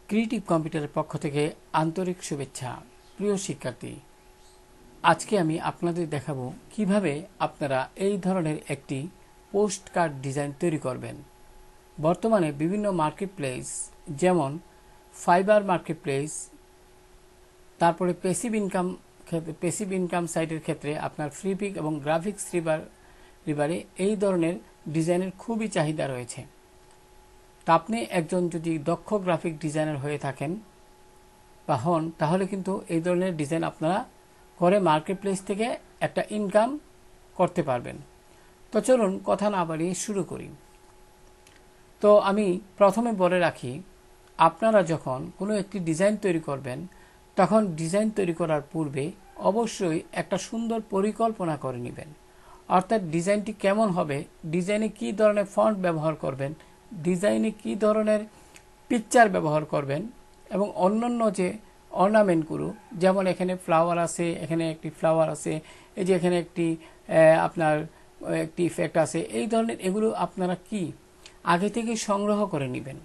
Creative কম্পিউটারের পক্ষ থেকে আন্তরিক শুভেচ্ছা। প্রিয় শিক্ষার্থী, আজকে আমি আপনাদের দেখাবো কিভাবে আপনারা এই ধরনের একটি পোস্ট কার্ড ডিজাইন তৈরি করবেন। বর্তমানে বিভিন্ন মার্কেটপ্লেস যেমন ফাইবার মার্কেটপ্লেস, তারপরে প্যাসিভ ইনকাম সাইটের ক্ষেত্রে আপনার ফ্রিপিক এবং গ্রাফিক্স রিভারে এই ধরনের ডিজাইনের খুবই চাহিদা রয়েছে। তা আপনি একজন যদি দক্ষ গ্রাফিক ডিজাইনার হয়ে থাকেন বা হন, তাহলে কিন্তু এই ধরনের ডিজাইন আপনারা করে মার্কেটপ্লেস থেকে একটা ইনকাম করতে পারবেন। তো চলুন কথা না বাড়িয়ে শুরু করি। তো আমি প্রথমে বলে রাখি, আপনারা যখন কোনো একটি ডিজাইন তৈরি করবেন, তখন ডিজাইন তৈরি করার পূর্বে অবশ্যই একটা সুন্দর পরিকল্পনা করে নেবেন। অর্থাৎ ডিজাইনটি কেমন হবে, ডিজাইনে কী ধরনের ফন্ট ব্যবহার করবেন, ডিজাইনে কী ধরনের পিকচার ব্যবহার করবেন এবং অন্যান্য যে অর্নামেন্টগুলো, যেমন এখানে ফ্লাওয়ার আছে, এখানে একটি ফ্লাওয়ার আছে, এই যে এখানে একটি আপনার একটি ইফেক্ট আছে, এই ধরনের এগুলো আপনারা কি আগে থেকে সংগ্রহ করে নেবেন।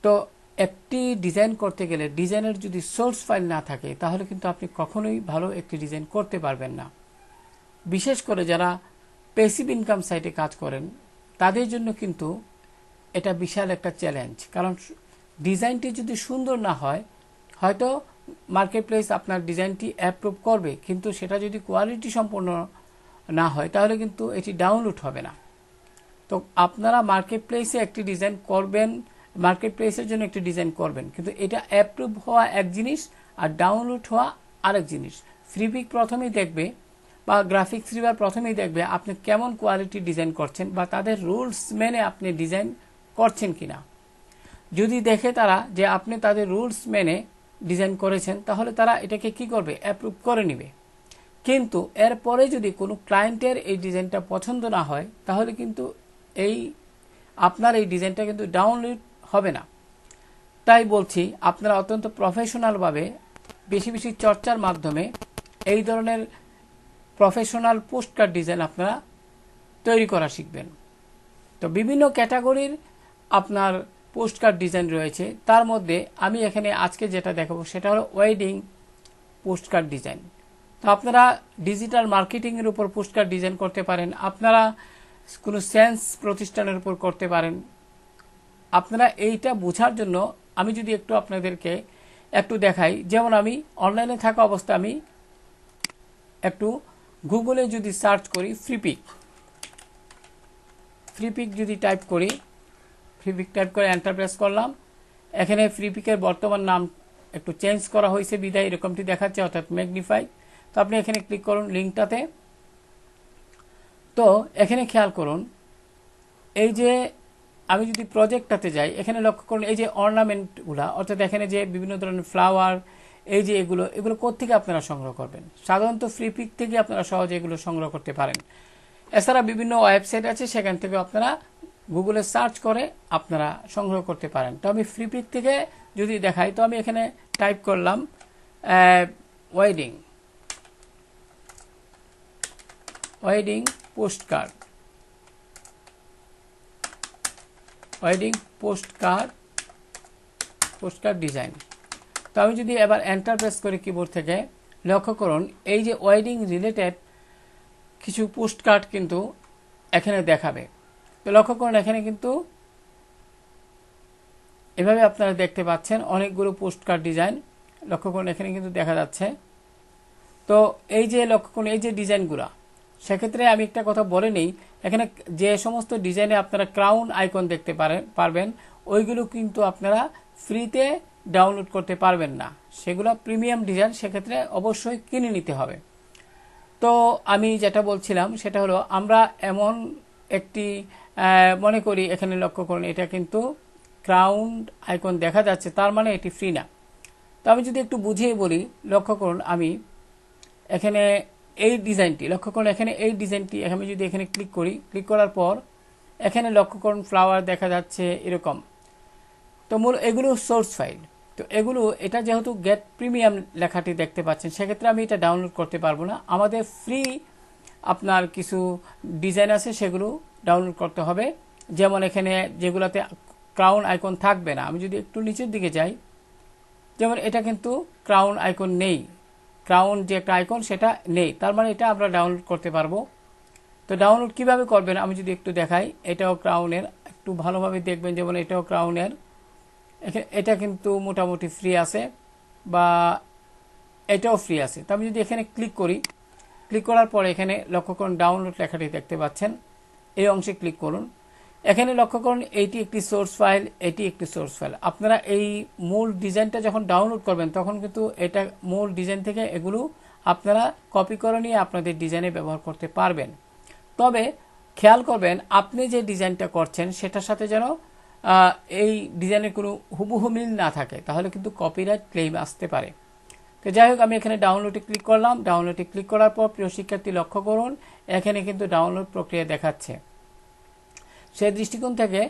তো একটি ডিজাইন করতে গেলে ডিজাইনের যদি সোর্স ফাইল না থাকে, তাহলে কিন্তু আপনি কখনোই ভালো একটি ডিজাইন করতে পারবেন না। বিশেষ করে যারা প্যাসিভ ইনকাম সাইটে কাজ করেন, তাদের জন্য কিন্তু এটা বিশাল একটা চ্যালেঞ্জ। কারণ ডিজাইনটি যদি সুন্দর না হয়, হয়তো মার্কেটপ্লেস আপনার ডিজাইনটি অ্যাপ্রুভ করবে, কিন্তু সেটা যদি কোয়ালিটি সম্পন্ন না হয়, তাহলে কিন্তু এটি ডাউনলোড হবে না। তো আপনারা মার্কেটপ্লেসে একটি ডিজাইন করবেন, মার্কেটপ্লেসের জন্য একটি ডিজাইন করবেন, কিন্তু এটা অ্যাপ্রুভ হওয়া এক জিনিস আর ডাউনলোড হওয়া আরেক জিনিস। ফ্রিপিক প্রথমেই দেখবে বা গ্রাফিক্স রিভার প্রথমেই দেখবে আপনি কেমন কোয়ালিটি ডিজাইন করছেন বা তাদের রুলস মেনে আপনি ডিজাইন করছেন কিনা। যদি দেখে তারা যে আপনি তাদের রুলস মেনে ডিজাইন করেছেন, তাহলে তারা এটাকে কি করবে, অ্যাপ্রুভ করে নেবে। কিন্তু এরপরে যদি কোনো ক্লায়েন্টের এই ডিজাইনটা পছন্দ না হয়, তাহলে কিন্তু আপনার এই ডিজাইনটা কিন্তু ডাউনলোড হবে না। তাই বলছি, আপনারা অত্যন্ত প্রফেশনালভাবে বেশি বেশি চর্চার মাধ্যমে এই ধরনের প্রফেশনাল পোস্টকার্ড ডিজাইন আপনারা তৈরি করা শিখবেন। তো বিভিন্ন ক্যাটাগরির আপনার পোস্টকার্ড ডিজাইন রয়েছে। তার মধ্যে আমি এখানে আজকে যেটা দেখাবো সেটা হলো ওয়েডিং পোস্টকার্ড ডিজাইন। তো আপনারা ডিজিটাল মার্কেটিংয়ের উপর পোস্টকার্ড ডিজাইন করতে পারেন, আপনারা কোনো সেন্স প্রতিষ্ঠানের উপর করতে পারেন। আপনারা এইটা বোঝার জন্য আমি যদি একটু আপনাদেরকে একটু দেখাই, যেমন আমি অনলাইনে থাকা অবস্থা আমি একটু গুগলে যদি সার্চ করি ফ্রিপিক যদি টাইপ করি, ফ্রিপিক টাইপ করে এন্টার প্রেস করলাম। এখানে ফ্রিপিকের বর্তমান নাম একটু চেঞ্জ করা হয়েছে বিদায় এরকমটি দেখাচ্ছে, অর্থাৎ ম্যাগনিফাই। তো আপনি এখানে ক্লিক করুন লিঙ্কটাতে। তো এখানে খেয়াল করুন, এই যে আমি যদি প্রজেক্টটাতে যাই, এখানে লক্ষ্য করুন এই যে অর্নামেন্টগুলা, অর্থাৎ এখানে যে বিভিন্ন ধরনের ফ্লাওয়ার, এই যে এগুলো কোত্থেকে আপনারা সংগ্রহ করবেন। সাধারণত ফ্রিপিক থেকে আপনারা সহজে এগুলো সংগ্রহ করতে পারেন। এছাড়া বিভিন্ন ওয়েবসাইট আছে, সেখান থেকে আপনারা গুগলে সার্চ করে আপনারা সংগ্রহ করতে পারেন। তো আমি ফ্রিপিক থেকে যদি দেখাই, তো আমি এখানে টাইপ করলাম ওয়েডিং পোস্টকার্ড ডিজাইন। তো আমি যদি এবার এন্টার প্রেস করি কিবোর্ড থেকে, লক্ষ্য করুন এই যে ওয়েডিং রিলেটেড কিছু পোস্টকার্ড কিন্তু এখানে দেখাবে। তো লক্ষ্য করুন এখানে কিন্তু এভাবে আপনারা দেখতে পাচ্ছেন অনেকগুলো পোস্টকার্ড ডিজাইন, লক্ষ্য করুন এখানে কিন্তু দেখা যাচ্ছে। তো এই যে লক্ষ্য করুন এই যে ডিজাইনগুলো, সেক্ষেত্রে আমি একটা কথা বলে নেই, এখানে যে সমস্ত ডিজাইনে আপনারা ক্রাউন আইকন দেখতে পারবেন, ওইগুলো কিন্তু আপনারা ফ্রিতে ডাউনলোড করতে পারবেন না, সেগুলো প্রিমিয়াম ডিজাইন, সেক্ষেত্রে অবশ্যই কিনে নিতে হবে। তো আমি যেটা বলছিলাম সেটা হলো, আমরা এমন একটি মনে করি, এখানে লক্ষ্য করুন এটা কিন্তু ক্রাউন আইকন দেখা যাচ্ছে, তার মানে এটি ফ্রি না। তো আমি যদি একটু বুঝিয়ে বলি, লক্ষ্য করুন আমি এখানে এই ডিজাইনটি, লক্ষ্য করুন এখানে এই ডিজাইনটি আমি যদি এখানে ক্লিক করি, ক্লিক করার পর এখানে লক্ষ্য করুন ফ্লাওয়ার দেখা যাচ্ছে এরকম। তো এগুলো সোর্স ফাইল। তো এটা যেহেতু গেট প্রিমিয়াম লেখাটি দেখতে পাচ্ছেন, সেক্ষেত্রে আমি এটা ডাউনলোড করতে পারবো না। আমাদের ফ্রি আপনার কিছু ডিজাইন আছে, সেগুলো ডাউনলোড করতে হবে। যেমন এখানে যেগুলোতে ক্রাউন আইকন থাকবে না। আমি যদি একটু নিচের দিকে যাই, যেমন এটা কিন্তু ক্রাউন আইকন নেই, ক্রাউন যে একটা আইকন সেটা নেই, তার মানে এটা আমরা ডাউনলোড করতে পারবো। তো ডাউনলোড কিভাবে করবেন আমি যদি একটু দেখাই, এটাও ক্রাউনের, একটু ভালোভাবে দেখবেন, যেমন এটাও ক্রাউনের, এটা কিন্তু মোটামুটি ফ্রি আছে বা এটাও ফ্রি আছে। তো আমি যদি এখানে ক্লিক করি, ক্লিক করার পরে এখানে লক্ষ্য করুন ডাউনলোড লেখাটি দেখতে পাচ্ছেন, এই অংশে ক্লিক করুন। এখানে লক্ষ্য করুন এটি একটি সোর্স ফাইল, এটি একটি সোর্স ফাইল। আপনারা এই মূল ডিজাইনটা যখন ডাউনলোড করবেন তখন কিন্তু এটা মূল ডিজাইন থেকে এগুলো আপনারা কপি করে নিয়ে আপনাদের ডিজাইনে ব্যবহার করতে পারবেন। তবে খেয়াল করবেন আপনি যে ডিজাইনটা করছেন সেটার সাথে যেন এই ডিজাইনের কোনো হুবহু মিল না থাকে, তাহলে কিন্তু কপিরাইট ক্লেম আসতে পারে। তো যাই হোক, আমি এখানে ডাউনলোডে ক্লিক করলাম। ডাউনলোডে ক্লিক করার পর প্রিয় শিক্ষার্থী লক্ষ্য করুন এখানে কিন্তু ডাউনলোড প্রক্রিয়া দেখাচ্ছে। সেই দৃষ্টিকোণ থেকে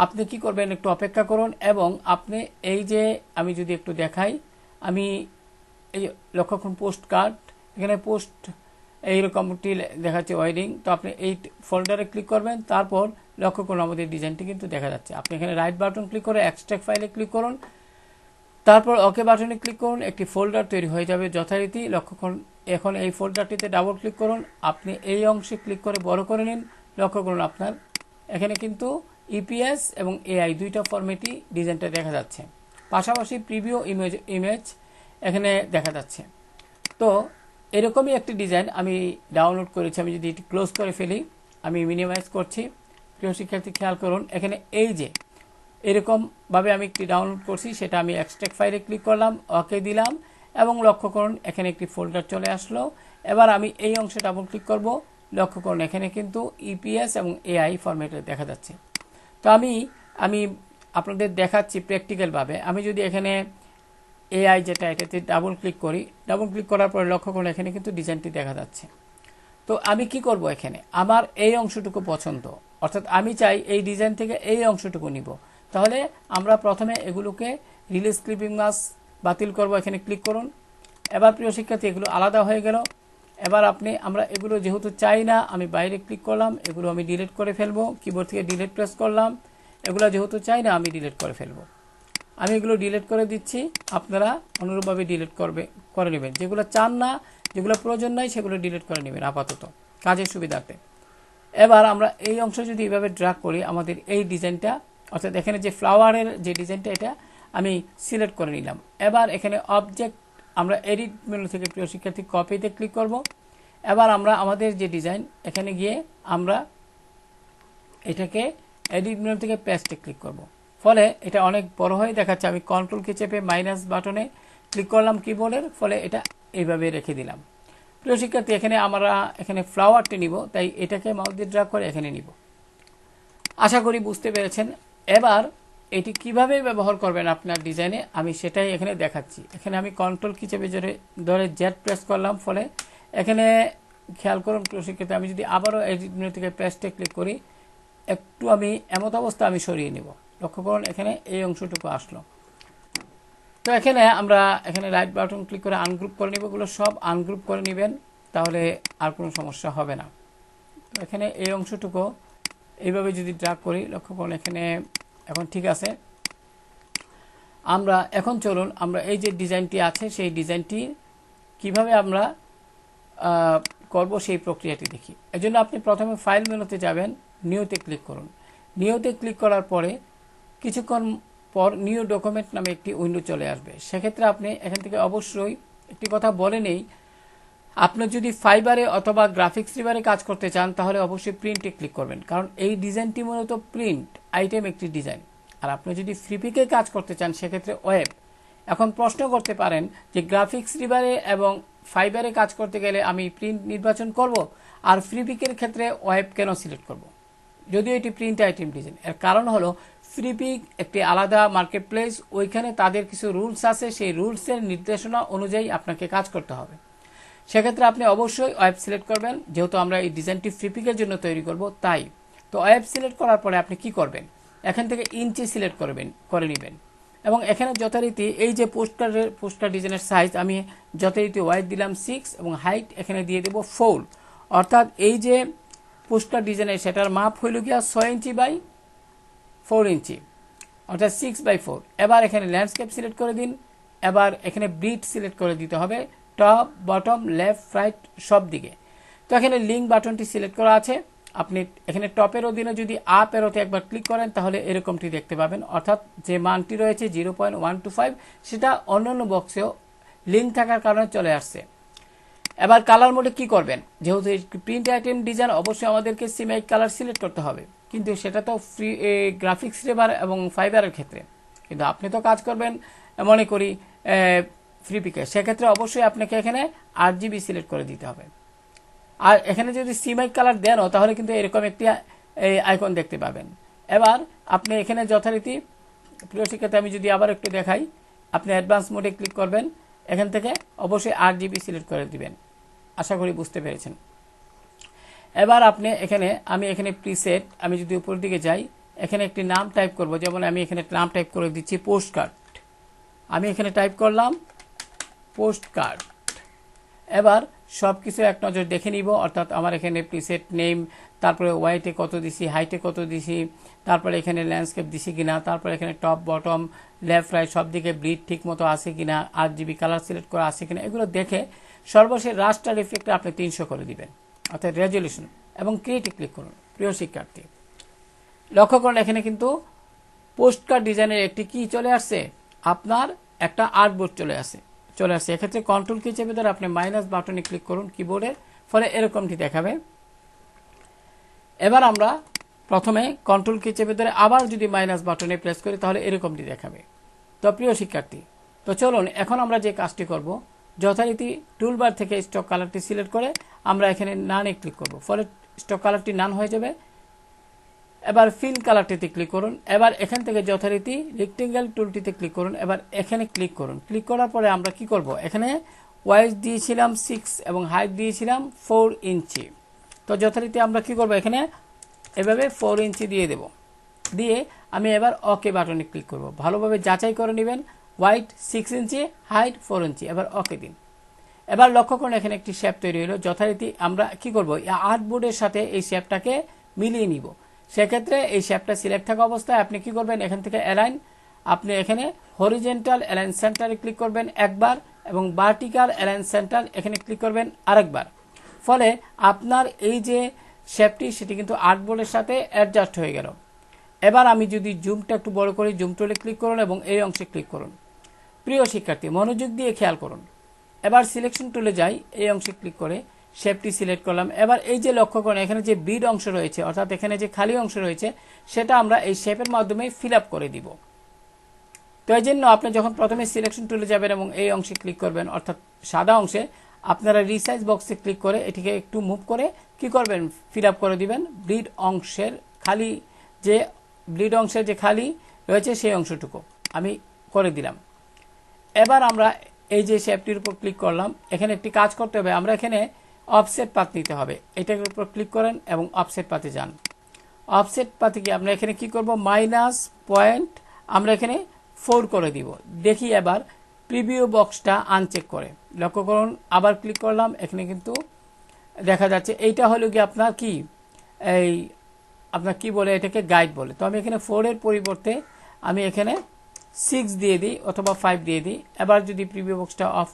আপনি কি করবেন, একটু অপেক্ষা করুন এবং আপনি এই যে আমি যদি একটু দেখাই, আমি এই লক্ষ্য করুন পোস্ট কার্ড, এখানে পোস্ট এইরকমটি দেখাচ্ছে ওয়েডিং। তো আপনি এই ফোল্ডারে ক্লিক করবেন, তারপর লক্ষ্য করুন আমাদের ডিজাইনটি কিন্তু দেখা যাচ্ছে। আপনি এখানে রাইট বাটন ক্লিক করে এক্সট্রাক্ট ফাইলে ক্লিক করুন, তারপর ওকে বাটনে ক্লিক করুন, একটি ফোল্ডার তৈরি হয়ে যাবে যথারীতি। লক্ষ্য করুন এখন এই ফোল্ডারটিতে ডাবল ক্লিক করুন, আপনি এই অংশে ক্লিক করে বড় করে নিন। লক্ষ্য করুন আপনার এখানে কিন্তু ইপিএস এবং এআই দুইটা ফরম্যাটই ডিজাইনটা দেখা যাচ্ছে, পাশাপাশি প্রিভিউ ইমেজ এখানে দেখা যাচ্ছে। তো এরকমই একটি ডিজাইন আমি ডাউনলোড করেছি। আমি যদি এটি ক্লোজ করে ফেলি, আমি মিনিমাইজ করছি। প্রিয় শিক্ষার্থী খেয়াল করুন এখানে এই যে এরকমভাবে আমি একটি ডাউনলোড করছি, সেটা আমি এক্সট্রাক্ট ফাইলে ক্লিক করলাম, ওকে দিলাম এবং লক্ষ্য করুন এখানে একটি ফোল্ডার চলে আসলো। এবার আমি এই অংশে ডাবল ক্লিক করব, লক্ষ্য করুন এখানে কিন্তু ইপিএস এবং এআই ফরম্যাটে দেখা যাচ্ছে। তো আমি আপনাদের দেখাচ্ছি প্র্যাকটিক্যালভাবে। আমি যদি এখানে এআই যেটা এটাতে ডাবল ক্লিক করি, ডাবল ক্লিক করার পরে লক্ষ্য করুন এখানে কিন্তু ডিজাইনটি দেখা যাচ্ছে। তো আমি কি করব, এখানে আমার এই অংশটুকু পছন্দ, অর্থাৎ আমি চাই এই ডিজাইন থেকে এই অংশটুকু নিব। তাহলে আমরা প্রথমে এগুলোকে রিলিজ ক্লিপিং মাস্ক বাতিল করব, এখানে ক্লিক করুন। এবার প্রিয় শিক্ষার্থী এগুলো আলাদা হয়ে গেল। এবার আমরা এগুলো যেহেতু চাই না, আমি বাইরে ক্লিক করলাম, এগুলো আমি ডিলিট করে ফেলবো, কিবোর্ড থেকে ডিলিট প্রেস করলাম। এগুলো যেহেতু চাই না আমি ডিলিট করে ফেলবো। আমি এগুলো ডিলিট করে দিচ্ছি, আপনারা অনুরূপভাবে ডিলিট করে নেবেন। যেগুলো চান না, যেগুলো প্রয়োজন নাই সেগুলো ডিলিট করে নেবেন আপাতত কাজের সুবিধার্থে। এবার আমরা এই অংশ যদি এইভাবে ড্র্যাগ করি, আমাদের এই ডিজাইনটা অর্থাৎ এখানে যে ফ্লাওয়ারের যে ডিজাইনটা এটা আমি সিলেক্ট করে নিলাম। এবার এখানে অবজেক্ট আমরা এডিট মেনু থেকে প্রিয় শিক্ষার্থী কপিতে ক্লিক করব। এবার আমরা আমাদের যে ডিজাইন এখানে গিয়ে আমরা এটাকে এডিট মেনু থেকে পেস্টে ক্লিক করব। ফলে এটা অনেক বড় হয়ে দেখাচ্ছে। আমি কন্ট্রোলকে চেপে মাইনাস বাটনে ক্লিক করলাম কিবোর্ডের, ফলে এটা এইভাবে রেখে দিলাম। প্রিয় শিক্ষার্থী আমরা এখানে ফ্লাওয়ারটি নিব, তাই এটাকে মাউস দিয়ে ড্র্যাগ করে এখানে নিব। আশা করি বুঝতে পেরেছেন। এবার এটি কিভাবে ব্যবহার করবেন আপনার ডিজাইনে আমি সেটাই এখানে দেখাচ্ছি। এখানে আমি কন্ট্রোল কি চেপে ধরে জেড প্রেস করলাম, ফলে এখানে খেয়াল করুন প্রিয় শিক্ষার্থী আমি যদি আবারও এডিট মেনু থেকে পেস্টে ক্লিক করি, একটু আমি এমত অবস্থা আমি সরিয়ে নিব। লক্ষ্য করুন এখানে এই অংশটুকু আসলো। তো আমরা এখানে রাইট বাটন ক্লিক করে আনগ্রুপ করে নিব, এগুলো সব আনগ্রুপ করে নেবেন, তাহলে আর কোনো সমস্যা হবে না। তো এখানে এই অংশটুকু এইভাবে যদি ড্র্যাগ করি, লক্ষ্য করুন এখানে এখন ঠিক আছে। এখন চলুন আমরা এই যে ডিজাইনটি আছে সেই ডিজাইনটি কিভাবে আমরা করব সেই প্রক্রিয়াটি দেখি। এজন্য আপনি প্রথমে ফাইল মেনুতে যাবেন, নিউতে ক্লিক করুন। নিউতে ক্লিক করার পরে কিছুক্ষণ পর নিউ ডকুমেন্ট নামে একটি উইন্ডো চলে আসবে। সেক্ষেত্রে আপনি এখান থেকে অবশ্যই একটি কথা বলে নেই, আপনি যদি ফাইবারে অথবা গ্রাফিক্স রিভারে কাজ করতে চান তাহলে অবশ্যই প্রিন্টে ক্লিক করবেন, কারণ এই ডিজাইনটি মূলত প্রিন্ট আইটেম একটি ডিজাইন। আর আপনি যদি ফ্রিপিকে কাজ করতে চান সেক্ষেত্রে ওয়েব। এখন প্রশ্ন করতে পারেন যে গ্রাফিক্স রিভারে এবং ফাইবারে কাজ করতে গেলে আমি প্রিন্ট নির্বাচন করব, আর ফ্রিপিকের ক্ষেত্রে ওয়েব কেন সিলেক্ট করব, যদিও এটি প্রিন্ট আইটেম ডিজাইন। এর কারণ হলো ফ্রিপিক একটি আলাদা মার্কেট প্লেস, ওইখানে তাদের কিছু রুলস আছে, সেই রুলসের নির্দেশনা অনুযায়ী আপনাকে কাজ করতে হবে। সেক্ষেত্রে আপনি অবশ্যই ওয়েব সিলেক্ট করবেন, যেহেতু আমরা এই ডিজাইনটি ফ্রিপিকের জন্য তৈরি করব তাই। তো ওয়েব সিলেক্ট করার পরে আপনি কি করবেন, এখান থেকে ইঞ্চি সিলেক্ট করে নেবেন এবং এখানে যথারীতি এই যে পোস্টার ডিজাইনের সাইজ আমি যথারীতি ওয়াইড দিলাম 6 এবং হাইট এখানে দিয়ে দেব 4, অর্থাৎ এই যে পোস্টার ডিজাইনের সেটার মাপ হইল গিয়া 6 ইঞ্চি বাই 4 ইঞ্চি। অর্থাৎ 6/4। এবার এখানে ল্যান্ডস্কেপ সিলেক্ট করে দিন। এবার এখানে ব্রিড সিলেক্ট করে দিতে হবে, টপ বটম লেফট রাইট সব দিকে। তো এখানে লিঙ্ক বাটনটি সিলেক্ট করা আছে। আপনি এখানে টপের অধীনে যদি আপ এরোতে একবার ক্লিক করেন তাহলে এরকমটি দেখতে পাবেন, অর্থাৎ যে মানটি রয়েছে 0.125 সেটা অন্যান্য বক্সেও লিঙ্ক থাকার কারণে চলে আসছে। এবার কালার মোডে কি করবেন, যেহেতু প্রিন্ট আইটেম ডিজাইন অবশ্যই আমাদেরকে সিমেক কালার সিলেক্ট করতে হবে, কিন্তু সেটা তো ফ্রি গ্রাফিক্স রেবার এবং ফাইবারের ক্ষেত্রে। কিন্তু আপনি তো কাজ করবেন মনে করি ফ্রি পিকে, সেক্ষেত্রে অবশ্যই আপনাকে এখানে RGB সিলেক্ট করে দিতে হবে। আর এখানে যদি সিমেক কালার দেনও তাহলে কিন্তু এরকম একটি আইকন দেখতে পাবেন। এবার আপনি এখানে যথারীতি প্রিয় শিক্ষার্থী আমি যদি আবার একটু দেখাই, আপনি অ্যাডভান্স মোডে ক্লিক করবেন, এখান থেকে অবশ্যই RGB সিলেক্ট করে দিবেন। আশা করি বুঝতে পেরেছেন। এবার আপনি আমি এখানে প্রিসেট, আমি যদি উপর দিকে যাই এখানে একটি নাম টাইপ করব, যেমন আমি এখানে নাম টাইপ করে দিচ্ছি পোস্ট কার্ড। আমি এখানে টাইপ করলাম পোস্ট কার্ড। এবার সব কিছু এক নজর দেখে নিব, অর্থাৎ আমার এখানে প্রিসেট নেম, তারপরে ওয়াইটে কত দিছি, হাইটে কত দিছি, তারপরে এখানে ল্যান্ডস্কেপ দিছি কিনা, তারপরে এখানে টপ বটম লেফট রাইট সব দিকে ব্রিড ঠিক মতো আছে কিনা, RGB কালার সিলেক্ট করা আছে কিনা, এগুলো দেখে সর্বশেষ রাস্টার ইফেক্টে আপনি 300 করে দিবেন, অর্থাৎ রেজলিউশন, এবং ক্রিয়েটে ক্লিক করুন। প্রিয় শিক্ষার্থী লক্ষ্য করুন এখানে কিন্তু পোস্ট কার্ড ডিজাইনের একটি কি চলে আসছে, আপনার একটা আর্টবোর্ড চলে আসছে। এক্ষেত্রে কন্ট্রোল কি চেপে ধরে আপনি মাইনাস বাটনে ক্লিক করুন কিবোর্ডে, ফলে এরকমটি দেখাবে। এবার আমরা প্রথমে কন্ট্রোল কি চেপে ধরে আবার যদি মাইনাস বাটনে প্রেস করি তাহলে এরকমটি দেখাবে। তো প্রিয় শিক্ষার্থী, তো চলুন এখন আমরা যে কাজটি করব, যথারীতি টুলবার থেকে স্টক কালারটি সিলেক্ট করে আমরা এখানে নানে ক্লিক করব, ফলে স্টক কালারটি নান হয়ে যাবে। এবার ফিল কালারটিতে ক্লিক করুন। এবার এখান থেকে যথারীতি রেক্টেঙ্গেল টুলটিতে ক্লিক করুন। এবার এখানে ক্লিক করুন। ক্লিক করার পরে আমরা কি করব, এখানে ওয়াইজ দিয়েছিলাম 6 এবং হাইট দিয়েছিলাম 4 ইঞ্চি। তো যথারীতি আমরা কি করব, এখানে এভাবে 4 ইঞ্চি দিয়ে দেব। দিয়ে আমি এবার ওকে বাটনে ক্লিক করব। ভালোভাবে যাচাই করে নেবেন, ওয়াইট 6 ইঞ্চি, হাইট 4 ইঞ্চি। এবার ওকে দিন। এবার লক্ষ্য করুন এখানে একটি শেপ তৈরি হলো। যথারীতি আমরা কি করব, আর্টবোর্ডের সাথে এই শেপটাকে মিলিয়ে নিব। সেক্ষেত্রে এই শেপটা সিলেক্ট থাকা অবস্থায় আপনি কি করবেন, এখান থেকে অ্যালাইন, আপনি এখানে হরিজেন্টাল অ্যালাইন সেন্টারে ক্লিক করবেন একবার, এবং ভার্টিক্যাল অ্যালাইন সেন্টার এখানে ক্লিক করবেন আরেকবার। ফলে আপনার এই যে শেপটি সেটি কিন্তু আর্টবোর্ডের সাথে অ্যাডজাস্ট হয়ে গেল। এবার আমি যদি জুমটা একটু বড় করি, জুম টুলে ক্লিক করুন এবং এই অংশে ক্লিক করুন। প্রিয় শিক্ষার্থী মনোযোগ দিয়ে খেয়াল করুন। এবার সিলেকশন টুলে যাই, এই অংশে ক্লিক করে শেপটি সিলেক্ট করলাম। এবার এই যে লক্ষ্য করুন এখানে যে বিড অংশ রয়েছে, অর্থাৎ এখানে যে খালি অংশ রয়েছে সেটা আমরা এই শেপের মাধ্যমে ফিল আপ করে দিব। তো এই জন্য আপনি যখন প্রথমে সিলেকশন টুলে যাবেন এবং এই অংশে ক্লিক করবেন, অর্থাৎ সাদা অংশে, আপনারা রিসাইজ বক্সে ক্লিক করে এটিকে একটু মুভ করে কি করবেন, ফিল আপ করে দিবেন ব্লিড অংশের খালি যে খালি রয়েছে সেই অংশটুকু আমি করে দিলাম। এবার আমরা এই যে শেপটির উপর ক্লিক করলাম, এখানে একটি কাজ করতে হবে, আমরা এখানে অফসেট পাথ নিতে হবে। এটার উপর ক্লিক করেন এবং অফসেট পাথে যান। অফসেট পাথে গিয়ে আমরা এখানে কি করব, -0., আমরা এখানে 4 করে দিব। দেখি এবার প্রিভিউ বক্সটা আনচেক করে, লক্ষ্য করুন আবার ক্লিক করলাম, এখানে কিন্তু দেখা যাচ্ছে এইটা হলো কি আপনার কি আপনার কি বলে, এটাকে গাইড বলে। তো আমি এখানে 4 এর পরিবর্তে আমি এখানে 6 দিয়ে দিই অথবা 5 দিয়ে দিই। এবার যদি প্রিভিউ বক্সটা অফ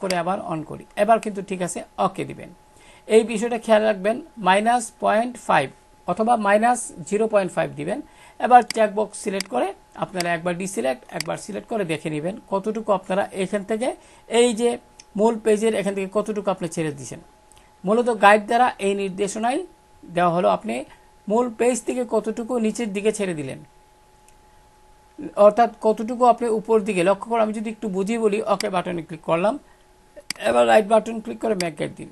করে আবার অন করি, এবার কিন্তু ঠিক আছে, ওকে দিবেন। এই বিষয়টা খেয়াল রাখবেন, -0.5 অথবা -0.5 দিবেন। এবার চেকবক্স সিলেক্ট করে আপনারা একবার ডিসিলেক্ট একবার সিলেক্ট করে দেখে নেবেন কতটুকু আপনারা এখান থেকে এই যে মূল পেজের এখান থেকে কতটুকু আপনি ছেড়ে দিয়েছেন। মূলত গাইড দ্বারা এই নির্দেশনাই দেওয়া হলো, আপনি মূল পেজ থেকে কতটুকু নিচের দিকে ছেড়ে দিলেন, অর্থাৎ কতটুকু আপনি উপর দিকে। লক্ষ্য করে আমি যদি একটু বুঝিয়ে বলি, ওকে বাটনে ক্লিক করলাম, এবার রাইট বাটন ক্লিক করে ম্যাক গাইড দিন।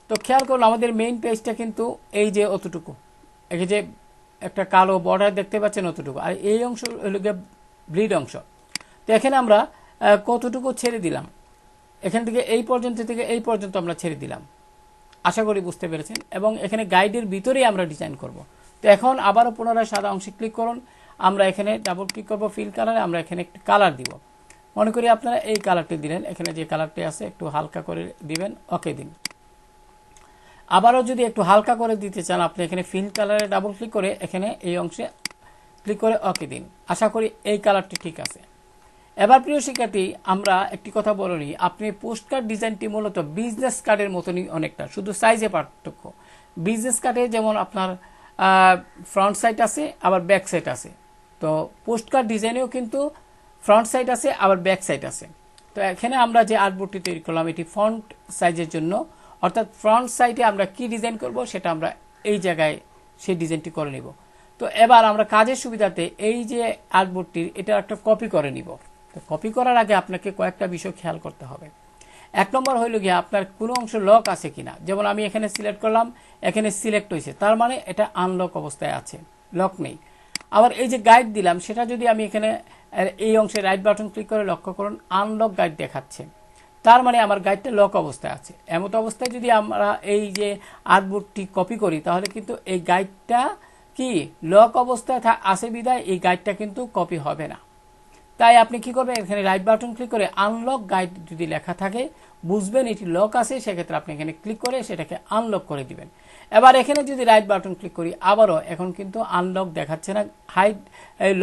তো খেয়াল করলাম আমাদের মেইন পেজটা কিন্তু এই যে অতটুকু, এই যে একটা কালো বর্ডার দেখতে পাচ্ছেন অতটুকু, আর এই অংশ হলো গিয়ে ব্লিড অংশ। তো এখানে আমরা কতটুকু ছেড়ে দিলাম, এখান থেকে এই পর্যন্ত আমরা ছেড়ে দিলাম। আশা করি বুঝতে পেরেছেন। এবং এখানে গাইডের ভিতরেই আমরা ডিজাইন করব। তো এখন আবারও পুনরায় সাদা অংশে ক্লিক করুন, আমরা এখানে ডাবল ক্লিক করব ফিল কালারে, আমরা এখানে একটি কালার দিব। মনে করি আপনারা এই কালারটি দিলেন, এখানে যে কালারটি আছে একটু হালকা করে দিবেন, ওকে দিন। আবারও যদি একটু হালকা করে দিতে চান, আপনি এখানে ফিল কালারে ডাবল ক্লিক করে এখানে এই অংশে ক্লিক করে ওকে দিন। আশা করি এই কালারটি ঠিক আছে। এবার প্রিয় শিক্ষার্থী, আমরা একটি কথা বলে নিই, আপনি পোস্ট কার্ড ডিজাইনটি মূলত বিজনেস কার্ডের মতনই অনেকটা, শুধু সাইজে পার্থক্য। বিজনেস কার্ডে যেমন আপনার ফ্রন্ট সাইড আছে আবার ব্যাক সাইড আছে, তো পোস্ট কার্ড ডিজাইনেও কিন্তু ফ্রন্ট সাইড আছে আবার ব্যাক সাইড আছে। তো এখানে আমরা যে আর্টবোর্ডটি তৈরি করলাম এটি ফ্রন্ট সাইজের জন্য, অর্থাৎ ফ্রন্ট সাইডে আমরা কি ডিজাইন করব সেটা আমরা এই জায়গায় সেই ডিজাইনটি করে নিব। তো এবার আমরা কাজের সুবিধাতে এই যে আর্টবোর্ডটির এটা একটা কপি করে নিব। তো কপি করার আগে আপনাকে কয়েকটা বিষয় খেয়াল করতে হবে। এক নম্বর হইল গিয়ে আপনার কোনো অংশ লক আছে কিনা। যেমন আমি এখানে সিলেক্ট করলাম, এখানে সিলেক্ট হয়েছে, তার মানে এটা আনলক অবস্থায় আছে, লক নেই। আবার এই যে গাইড দিলাম সেটা যদি আমি এখানে এই অংশে রাইট বাটন ক্লিক করে লক্ষ্য করুন, আনলক গাইড দেখাচ্ছে, তার মানে আমার গাইডটা লক অবস্থায় আছে। এমত অবস্থায় যদি আমরা এই যে আর্টবোর্ডটি কপি করি তাহলে কিন্তু এই গাইডটা কি লক অবস্থায় আছে বিদায় এই গাইডটা কিন্তু কপি হবে না। তাই আপনি কি করবেন, এখানে রাইট বাটন ক্লিক করে আনলক গাইড যদি লেখা থাকে বুঝবেন এটি লক আছে, সেক্ষেত্রে আপনি এখানে ক্লিক করে সেটাকে আনলক করে দিবেন। এবার এখানে যদি রাইট বাটন ক্লিক করি আবারও এখন কিন্তু আনলক দেখাচ্ছে না, হাইড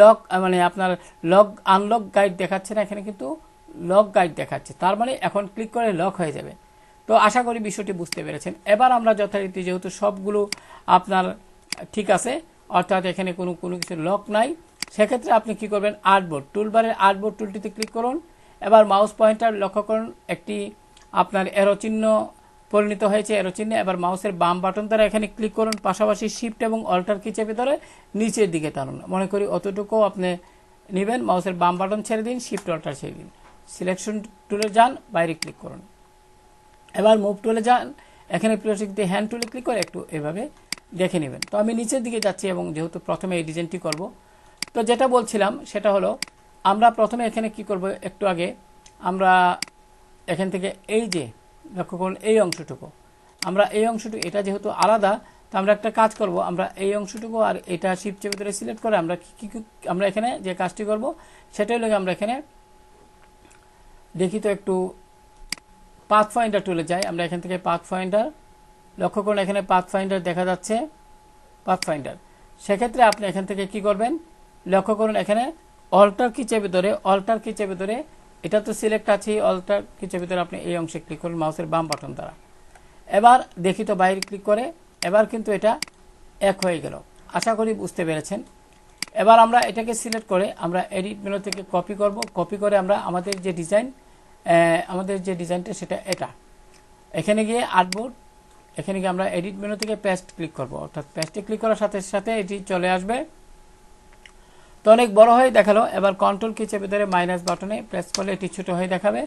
লক মানে আপনার লক আনলক গাইড দেখাচ্ছে না, এখানে কিন্তু লক গাইড দেখাচ্ছে, তার মানে এখন ক্লিক করে লক হয়ে যাবে। তো আশা করি বিষয়টি বুঝতে পেরেছেন। এবার আমরা যথারীতি যেহেতু সবগুলো আপনার ঠিক আছে, অর্থাৎ এখানে কোনো কিছু লক নাই, সেক্ষেত্রে আপনি কি করবেন, আর্টবোর্ড টুলবারের আর্টবোর্ড টুলটিতে ক্লিক করুন। এবার মাউস পয়েন্টার লক্ষ্য করুন একটি আপনার এরো চিহ্ন পরিণত হয়েছে, এরো চিহ্ন। এবার মাউসের বাম বাটন দ্বারা এখানে ক্লিক করুন, পাশাপাশি শিফট এবং অল্টার কি চেপে ধরে নিচের দিকে টানুন। মনে করি অতটুকু আপনি নেবেন, মাউসের বাম বাটন ছেড়ে দিন, শিফট অল্টার ছেড়ে দিন, সিলেকশন টুলে যান, বাইরে ক্লিক করুন। এবার মুভ টুলে যান, এখানে প্রিয়শিক্ষার্থী হ্যান্ড টুলে ক্লিক করে একটু এভাবে দেখে নেবেন। তো আমি নিচের দিকে যাচ্ছি এবং যেহেতু প্রথমে এই ডিজাইনটি করব, তো যেটা বলছিলাম সেটা হলো আমরা প্রথমে এখানে কি করব, একটু আগে আমরা এখান থেকে এই যে লক্ষ্য করুন এই অংশটুকু, আমরা এই অংশটুকু এটা যেহেতু আলাদা, তো আমরা একটা কাজ করব, আমরা এই অংশটুকু আর এটা শিফট চেপে ধরে সিলেক্ট করে আমরা এখানে যে কাজটি করব সেটাই হলো আমরা এখানে দেখি তো একটু পাথ ফাইন্ডার টুলে যাই। আমরা এখান থেকে পাথ ফাইন্ডার লক্ষ্য করুন, এখানে পাথ ফাইন্ডার দেখা যাচ্ছে, পাথ ফাইন্ডার। সেক্ষেত্রে আপনি এখান থেকে কি করবেন, লক্ষ্য করুন এখানে অল্টার কি চেপে ধরে, অল্টার কি চেপে ধরে, এটা তো সিলেক্ট আছে, অল্টার কি চেপে ধরে আপনি এই অংশে ক্লিক করুন মাউসের বাম বাটন দ্বারা। এবার দেখি তো বাইরে ক্লিক করে, এবার কিন্তু এটা এক হয়ে গেল। আশা করি বুঝতে পেরেছেন। এবার আমরা এটাকে সিলেক্ট করে আমরা এডিট মেনু থেকে কপি করব, কপি করে আমরা আমাদের যে ডিজাইনটা সেটা এটা এখানে গিয়ে আর্টবোর্ড, এখানে গিয়ে আমরা এডিট মেনু থেকে পেস্ট ক্লিক করব, অর্থাৎ পেস্টে ক্লিক করার সাথে সাথে এটি চলে আসবে। তো অনেক বড় হয়ে দেখালো। এবার কন্ট্রোল কি চেপে ধরে মাইনাস বাটনে প্রেস করলে এটি ছোট হয়ে দেখাবে।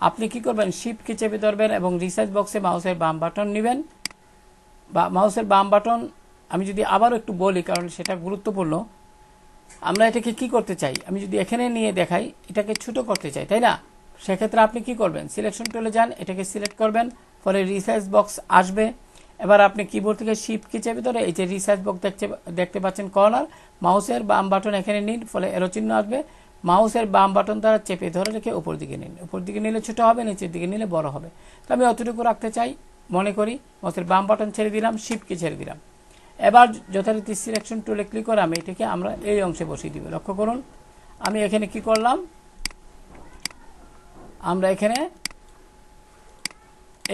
আপনি কি করবেন, শিফট কি চেপে ধরবেন এবং রিসাইজ বক্সে মাউসের বাম বাটন নেবেন, বা মাউসের বাম বাটন আমি যদি আবারও একটু বলি কারণ সেটা গুরুত্বপূর্ণ। আমরা এটাকে কি করতে চাই, আমি যদি এখানে নিয়ে দেখাই এটাকে ছোট করতে চাই, তাই না? সেক্ষেত্রে আপনি কি করবেন, সিলেকশন টুলে যান, এটাকে সিলেক্ট করবেন, ফলে রিসাইজ বক্স আসবে। এবার আপনি কিবোর্ড থেকে শিফট কি চেপে ধরে এই যে রিসাইজ বক্স দেখতে পাচ্ছেন কর্নার, মাউসের বাম বাটন এখানে নিন, ফলে এরো চিহ্ন আসবে। মাউসের বাম বাটন দ্বারা চেপে ধরে রেখে উপর দিকে নিন, উপর দিকে নিলে ছোট হবে, নিচের দিকে নিলে বড় হবে। তো আমি অতটুকু রাখতে চাই, মনে করি মাউসের বাম বাটন ছেড়ে দিলাম, শিফট কি ছেড়ে দিলাম। এবার যথারীতি সিলেকশন টুলে ক্লিক করে আমি এটাকে আমরা এই অংশে বসিয়ে দিব। লক্ষ্য করুন আমি এখানে কি করলাম, আমরা এখানে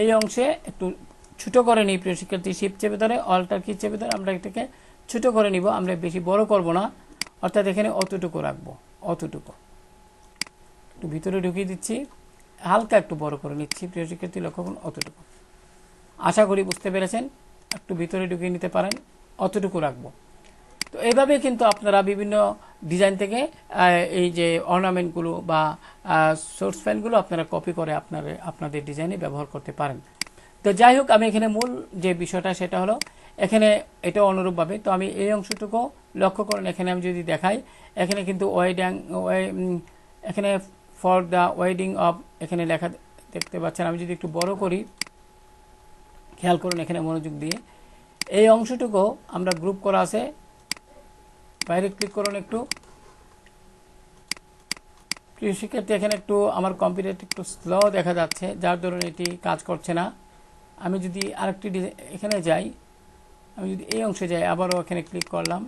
এই অংশে একটু ছোট করে নিই প্রিয় শিক্ষার্থী, শিফট চেপে ধরে অল্টার কি চেপে ধরে আমরা এটাকে ছোট করে নিব, আমরা বেশি বড় করব না, অর্থাৎ এখানে অতটুকু রাখবো, অতটুকু একটু ভিতরে ঢুকিয়ে দিচ্ছি, হালকা একটু বড় করে নিচ্ছি প্রিয় শিক্ষার্থী, লক্ষ্য করুন অতটুকু। আশা করি বুঝতে পেরেছেন, একটু ভিতরে ঢুকিয়ে নিতে পারেন, অতটুকু রাখবো। তো এইভাবে কিন্তু আপনারা বিভিন্ন ডিজাইন থেকে এই যে অর্নামেন্টগুলো বা সোর্স ফাইলগুলো আপনারা কপি করে আপনাদের ডিজাইনে ব্যবহার করতে পারেন। তো যাই হোক, আমি এখানে মূল যে বিষয়টা সেটা হলো এখানে এটা অনুরূপভাবে, তো আমি এই অংশটুকু লক্ষ্য করুন, এখানে আমি যদি দেখাই এখানে কিন্তু এখানে ফর দ্য ওয়েডিং অফ এখানে লেখা দেখতে পাচ্ছেন। আমি যদি একটু বড় করি, খেয়াল করুন এখানে মনোযোগ দিয়ে, এই অংশটুকু আমরা গ্রুপ করা আছে, বাইরে ক্লিক করুন একটু। প্রিয় শিক্ষার্থী এখানে একটু আমার কম্পিউটারটা একটু স্লো দেখা যাচ্ছে, যার দরুন এটি কাজ করছে না। আমি যদি আরেকটি এখানে যাই, আমি যদি এই অংশে যাই, আবারও এখানে ক্লিক করলাম,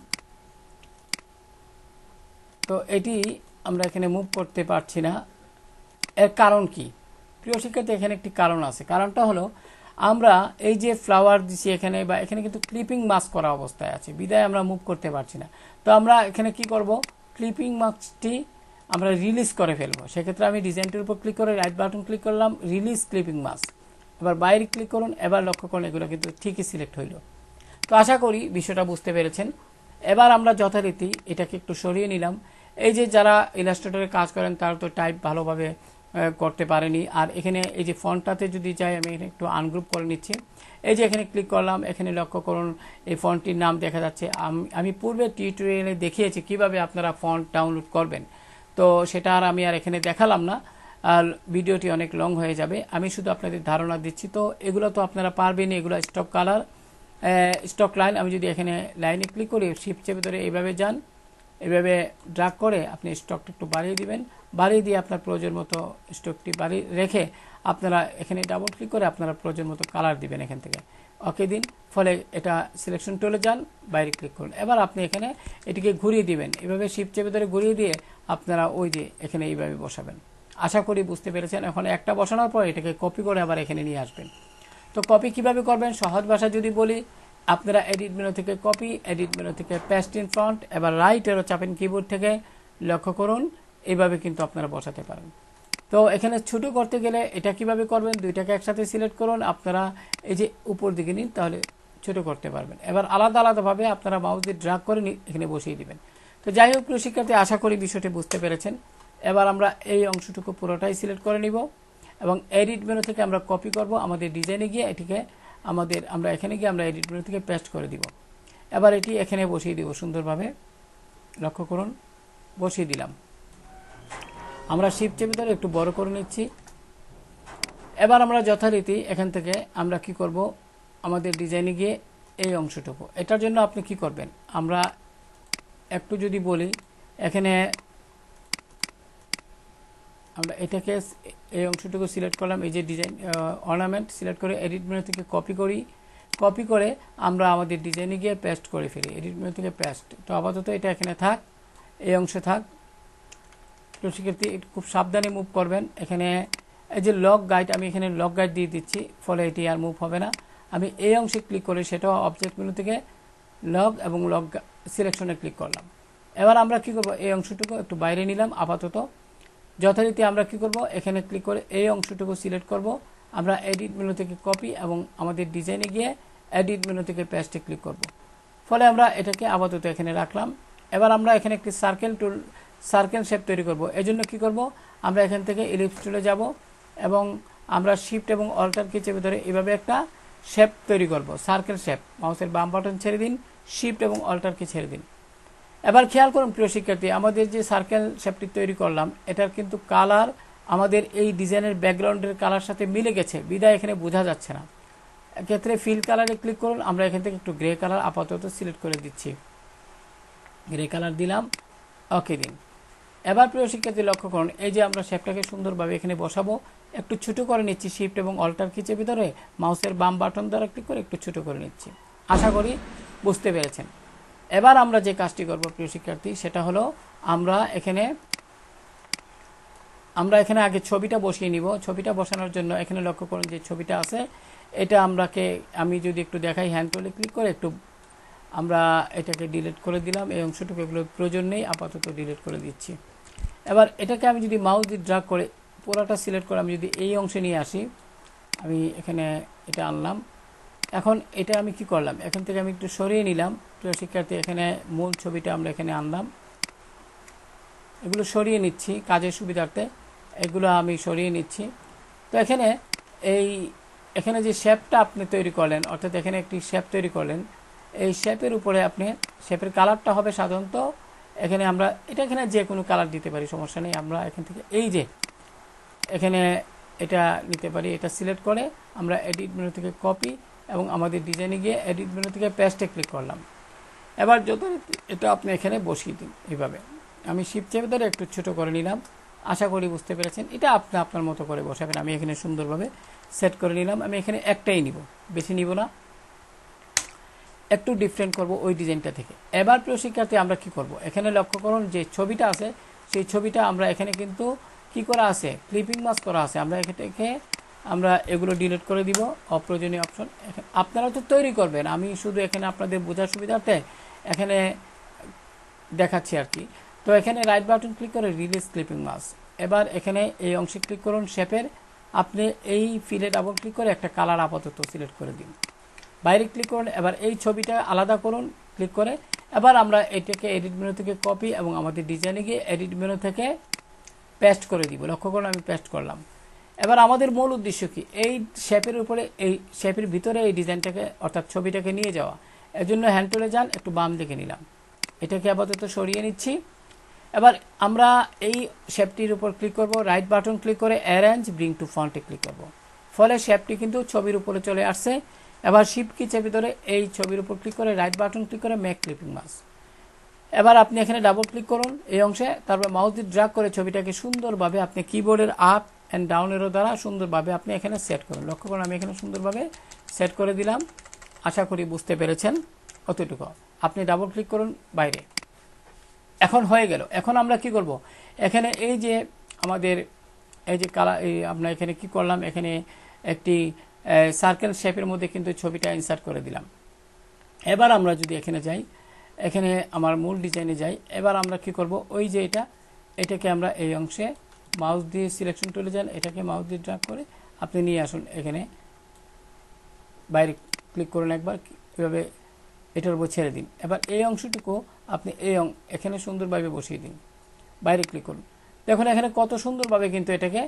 তো এটি আমরা এখানে মুভ করতে পারছি না। এর কারণ কি প্রিয় শিক্ষার্থী? এখানে একটি কারণ আছে। কারণটা হলো আমরা এই যে ফ্লাওয়ার দিছি এখানে, বা এখানে কিন্তু ক্লিপিং মাস্ক করা অবস্থায় আছে, বিদায় আমরা মুভ করতে পারছি না। তো আমরা এখানে কি করব, ক্লিপিং মাস্কটি আমরা রিলিজ করে ফেলবো। সেক্ষেত্রে আমি ডিজাইনটির উপর ক্লিক করে রাইট বাটন ক্লিক করলাম, রিলিজ ক্লিপিং মাস্ক। এবার বাইরে ক্লিক করুন, এবার লক্ষ্য করুন এগুলো কিন্তু ঠিকই সিলেক্ট হইল। তো আশা করি বিষয়টা বুঝতে পেরেছেন। এবার আমরা যথারীতি এটাকে একটু সরিয়ে নিলাম। এই যে যারা ইলাস্ট্রেটরে কাজ করেন তারা তো টাইপ ভালোভাবে করতে পারেনি। আর এখানে এই যে ফন্টটাতে যদি যাই, আমি এখানে একটু আনগ্রুপ করে নিচ্ছি। এই যে এখানে ক্লিক করলাম, এখানে লক্ষ্য করুন এই ফন্টটির নাম দেখা যাচ্ছে। আমি পূর্বে টিউটোরিয়ালে দেখিয়েছি কিভাবে আপনারা ফন্ট ডাউনলোড করবেন, তো সেটা আর আমি এখানে দেখালাম না, আর ভিডিওটি অনেক লং হয়ে যাবে। আমি শুধু আপনাদের ধারণা দিচ্ছি। তো এগুলো তো আপনারা পারবেন, এগুলো স্টক কালার, স্টক লাইন। আমি যদি এখানে লাইনে ক্লিক করি, শিফট চেপে ধরে এইভাবে যান, এভাবে ড্রাগ করে আপনি স্টকটা একটু বাড়িয়ে দিবেন। বাড়িয়ে দিয়ে আপনার প্রয়োজন মতো স্টকটি বাড়িয়ে রেখে আপনারা এখানে ডাবল ক্লিক করে আপনারা প্রয়োজন মতো কালার দিবেন এখান থেকে, ওকে দিন। ফলে এটা সিলেকশন টুলে যান, বাইরে ক্লিক করুন। এবার আপনি এখানে এটিকে ঘুরিয়ে দিবেন, এভাবে শিফট চেপে ধরে ঘুরিয়ে দিয়ে আপনারা ওই যে এখানে এইভাবে বসাবেন। আশা করি বুঝতে পেরেছেন। এখন একটা বসানোর পর এটাকে কপি করে আবার এখানে নিয়ে আসবেন। তো কপি কিভাবে করবেন, সহজ ভাষা যদি বলি, আপনারা এডিট মেনু থেকে কপি, এডিট মেনু থেকে পেস্ট ইন ফ্রন্ট, এবার রাইট এরো চাপেন কিবোর্ড থেকে, লক্ষ্য করুন এইভাবে কিন্তু আপনারা বসাতে পারেন। তো এখানে ছোট করতে গেলে এটা কিভাবে করবেন, দুইটাকে একসাথে সিলেক্ট করুন, আপনারা এই যে উপর দিকে নিন, তাহলে ছোট করতে পারবেন। এবার আলাদা আলাদাভাবে আপনারা মাউস দিয়ে ড্র্যাগ করে এখানে বসিয়ে দিবেন। তো যাই হোক প্রিয় শিক্ষার্থী, আশা করি বিষয়টি বুঝতে পেরেছেন। এবার আমরা এই অংশটুকু পুরোটাই সিলেক্ট করে নিব এবং এডিট মেনু থেকে আমরা কপি করব, আমাদের ডিজাইনে গিয়ে এটিকে আমরা এখানে গিয়ে আমরা এডিট মেনু থেকে পেস্ট করে দিব। এবার এটি এখানে বসিয়ে দিব সুন্দরভাবে, লক্ষ্য করুন বসিয়ে দিলাম। আমরা শিফট চেপে ধরে একটু বড় করে নিচ্ছি। এবার আমরা যথারীতি এখান থেকে আমরা কি করব, আমাদের ডিজাইনে গিয়ে এই অংশটুকু, এটার জন্য আপনি কি করবেন, আমরা একটু যদি বলি, এখানে আমরা এটাকে এই অংশটুকু সিলেক্ট করলাম, এই যে ডিজাইন অর্নামেন্ট সিলেক্ট করে এডিট মেনু থেকে কপি করি, কপি করে আমরা আমাদের ডিজাইনে গিয়ে পেস্ট করে ফেলি, এডিট মেনু থেকে পেস্ট। তো আপাতত এটা এখানে থাক, এই অংশে থাক। তো সেক্ষেত্রে খুব সাবধানে মুভ করবেন। এখানে এই যে লক গাইড, আমি এখানে লক গাইড দিয়ে দিচ্ছি, ফলে এটি আর মুভ হবে না। আমি এই অংশে ক্লিক করে সেটাও অবজেক্ট মেনু থেকে লক এবং লক সিলেকশনে ক্লিক করলাম। এবার আমরা কি করব, এই অংশটুকু একটু বাইরে নিলাম আপাতত। যথারীতি আমরা কি করব, এখানে ক্লিক করে এই অংশটুকু সিলেক্ট করব, আমরা এডিট মেনু থেকে কপি এবং আমাদের ডিজাইনে গিয়ে এডিট মেনু থেকে পেস্টে ক্লিক করব। ফলে আমরা এটাকে আপাতত এখানে রাখলাম। এবার আমরা এখানে একটি সার্কেল শেপ তৈরি করব। এজন্য কি করব, আমরা এখান থেকে ইলিপস টুলে যাব এবং আমরা শিফট এবং অল্টার কি চেপে ধরে এভাবে একটা শেপ তৈরি করব, সার্কেল শেপ। মাউসের বাম বাটন ছেড়ে দিন, শিফট এবং অল্টার কি ছেড়ে দিন। এবার খেয়াল করুন প্রিয় শিক্ষার্থী, আমাদের যে সার্কেল শেপটি তৈরি করলাম, এটার কিন্তু কালার আমাদের এই ডিজাইনের ব্যাকগ্রাউন্ডের কালার সাথে মিলে গেছে, বিদায় এখানে বোঝা যাচ্ছে না। এক্ষেত্রে ফিল কালারে ক্লিক করুন, আমরা এখান থেকে একটু গ্রে কালার আপাতত সিলেক্ট করে দিচ্ছি, গ্রে কালার দিলাম, ওকে দিন। এবার প্রিয় শিক্ষার্থী লক্ষ্য করুন, এই যে আমরা শেপটাকে সুন্দরভাবে এখানে বসাবো, একটু ছোট করে নিচ্ছি, শিফট এবং অল্টার কি চেপে ধরে মাউসের বাম বাটন দ্বারা ক্লিক করে একটু ছোট করে নিচ্ছি। আশা করি বুঝতে পেরেছেন। এবার আমরা যে কাজটি করব প্রিয় শিক্ষার্থী, সেটা হলো আমরা এখানে আগে ছবিটা বসিয়ে নিব। ছবিটা বসানোর জন্য এখানে লক্ষ্য করুন যে ছবিটা আছে, এটা আমি যদি একটু দেখাই, হ্যান্ড টুলে ক্লিক করে একটু আমরা এটাকে ডিলিট করে দিলাম, এই অংশটুকু এগুলো প্রয়োজন নেই, আপাতত ডিলিট করে দিচ্ছি। এবার এটাকে আমি যদি মাউস দিয়ে ড্র্যাগ করে পুরোটা সিলেক্ট করে আমি যদি এই অংশে নিয়ে আসি, আমি এখানে এটা আনলাম। এখন এটা আমি কি করলাম, এখান থেকে আমি একটু সরিয়ে নিলাম প্রিয় শিক্ষার্থী, এখানে মূল ছবিটা আমরা এখানে আনলাম, এগুলো সরিয়ে নিচ্ছি কাজের সুবিধার্থে, এগুলো আমি সরিয়ে নিচ্ছি। তো এখানে যে শেপটা আপনি তৈরি করলেন, অর্থাৎ এখানে একটি শেপ তৈরি করলেন, এই শেপের উপরে আপনি শেপের কালারটা হবে সাধারণত এখানে এখানে যে কোনো কালার দিতে পারি, সমস্যা নেই। আমরা এখান থেকে এই যে এখানে এটা নিতে পারি, এটা সিলেক্ট করে আমরা এডিট মেনু থেকে কপি এবং আমাদের ডিজাইনে গিয়ে এডিট মেনু থেকে পেস্টে ক্লিক করলাম। এবার এটা আপনি এখানে বসিয়ে দিন এইভাবে। আমি শিফট চেপে ধরে একটু ছোট করে নিলাম, আশা করি বুঝতে পেরেছেন। এটা আপনি আপনার মতো করে বসাবেন। আমি এখানে সুন্দরভাবে সেট করে নিলাম। আমি এখানে একটাই নিব, বেশি নিব না। একটু ডিফারেন্ট করব ওই ডিজাইনটা থেকে। এবার প্রিয় শিক্ষার্থী আমরা কি করব, এখানে লক্ষ্য করুন যে ছবিটা আছে সেই ছবিটা আমরা এখানে কিন্তু কি করা আছে, ক্লিপিং মাস্ক করা আছে। আমরা এটাকে আমরা এগুলো ডিলিট করে দিব, অপ্রয়োজনীয় অপশন। আপনারা তো তৈরি করবেন, আমি শুধু এখানে আপনাদের বোঝার সুবিধার্থে এখানে দেখাচ্ছি আর কি। তো এখানে রাইট বাটন ক্লিক করে রিলিজ ক্লিপিং মাস্ক। এবার এখানে এই অংশে ক্লিক করুন শেপের, আপনি এই ফিলে ডাবল ক্লিক করে একটা কালার আপাতত সিলেক্ট করে দিন, বাইরে ক্লিক করুন। এবার এই ছবিটা আলাদা করুন ক্লিক করে। এবার আমরা এটাকে এডিট মেনু থেকে কপি এবং আমাদের ডিজাইনে গিয়ে এডিট মেনু থেকে পেস্ট করে দিব। লক্ষ্য করুন আমি পেস্ট করলাম। এবার আমাদের মূল উদ্দেশ্য কি, এই শেপের উপরে, এই শেপের ভিতরে এই ডিজাইনটাকে অর্থাৎ ছবিটাকে নিয়ে যাওয়া। এর জন্য হ্যান্ড টুলে যান, একটু বাম দিকে নিলাম, এটাকে আপাতত সরিয়ে নিচ্ছি। এবার আমরা এই শেপটির উপর ক্লিক করব, রাইট বাটন ক্লিক করে অ্যারেঞ্জ ব্রিং টু ফন্টে ক্লিক করব। ফলে শেপটি কিন্তু ছবির উপরে চলে আসছে। এবার শিফট কি চেপে ধরে এই ছবির উপর ক্লিক করে রাইট বাটন ক্লিক করে মেক ক্লিপিং মাস্ক। এবার আপনি এখানে ডাবল ক্লিক করুন এই অংশে, তারপর মাউস দিয়ে ড্র্যাগ করে ছবিটাকে সুন্দরভাবে আপনি কিবোর্ডের আপ অ্যান্ড ডাউন এরো দ্বারা সুন্দরভাবে আপনি এখানে সেট করুন। লক্ষ্য করুন আমি এখানে সুন্দরভাবে সেট করে দিলাম। আশা করি বুঝতে পেরেছেন অতটুকু। আপনি ডাবল ক্লিক করুন বাইরে। এখন হয়ে গেল। এখন আমরা কি করব, এখানে এই যে আমাদের এই যে কালার, এই আমরা এখানে কি করলাম, এখানে একটি সার্কেল শেপের মধ্যে কিন্তু ছবিটা ইনসার্ট করে দিলাম। এবার আমরা যদি এখানে যাই, এখানে আমার মূল ডিজাইনে যাই, এবার আমরা কি করব, ওই যে এটাকে আমরা এই অংশে মাউস দিয়ে সিলেকশন টুলে যান, এটাকে মাউস দিয়ে ড্র্যাগ করে আপনি নিয়ে আসুন, এখানে বাইরে ক্লিক করুন একবার, এভাবে এটার উপর ছেড়ে দিন। এবার এই অংশটুকু আপনি এখানে সুন্দরভাবে বসিয়ে দিন, বাইরে ক্লিক করুন। দেখুন এখানে কত সুন্দরভাবে কিন্তু এটাকে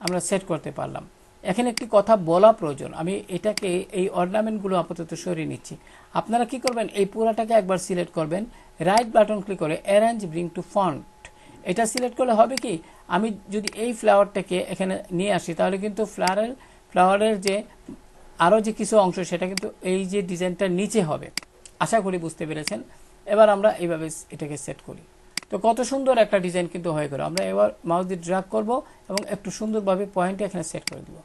আমরা সেট করতে পারলাম। এখানে একটি কথা বলা প্রয়োজন, আমি এটাকে এই অর্নামেন্টগুলো আপাতত সরিয়ে নিচ্ছি। আপনারা কি করবেন, এই পুরাটাকে একবার সিলেক্ট করবেন, রাইট বাটন ক্লিক করে অ্যারেঞ্জ ব্রিং টু ফন্ট এটা সিলেক্ট করলে হবে কি, আমি যদি এই ফ্লাওয়ারটাকে এখানে নিয়ে আসি তাহলে কিন্তু ফ্লাওয়ারের যে আরও যে কিছু অংশ সেটা কিন্তু এই যে ডিজাইনটার নিচে হবে। আশা করি বুঝতে পেরেছেন। এবার আমরা এইভাবে এটাকে সেট করি, তো কত সুন্দর একটা ডিজাইন কিন্তু হয়ে গেল। আমরা এবার মাউস দিয়ে ড্র্যাগ করব এবং একটু সুন্দরভাবে পয়েন্টে এখানে সেট করে দিব।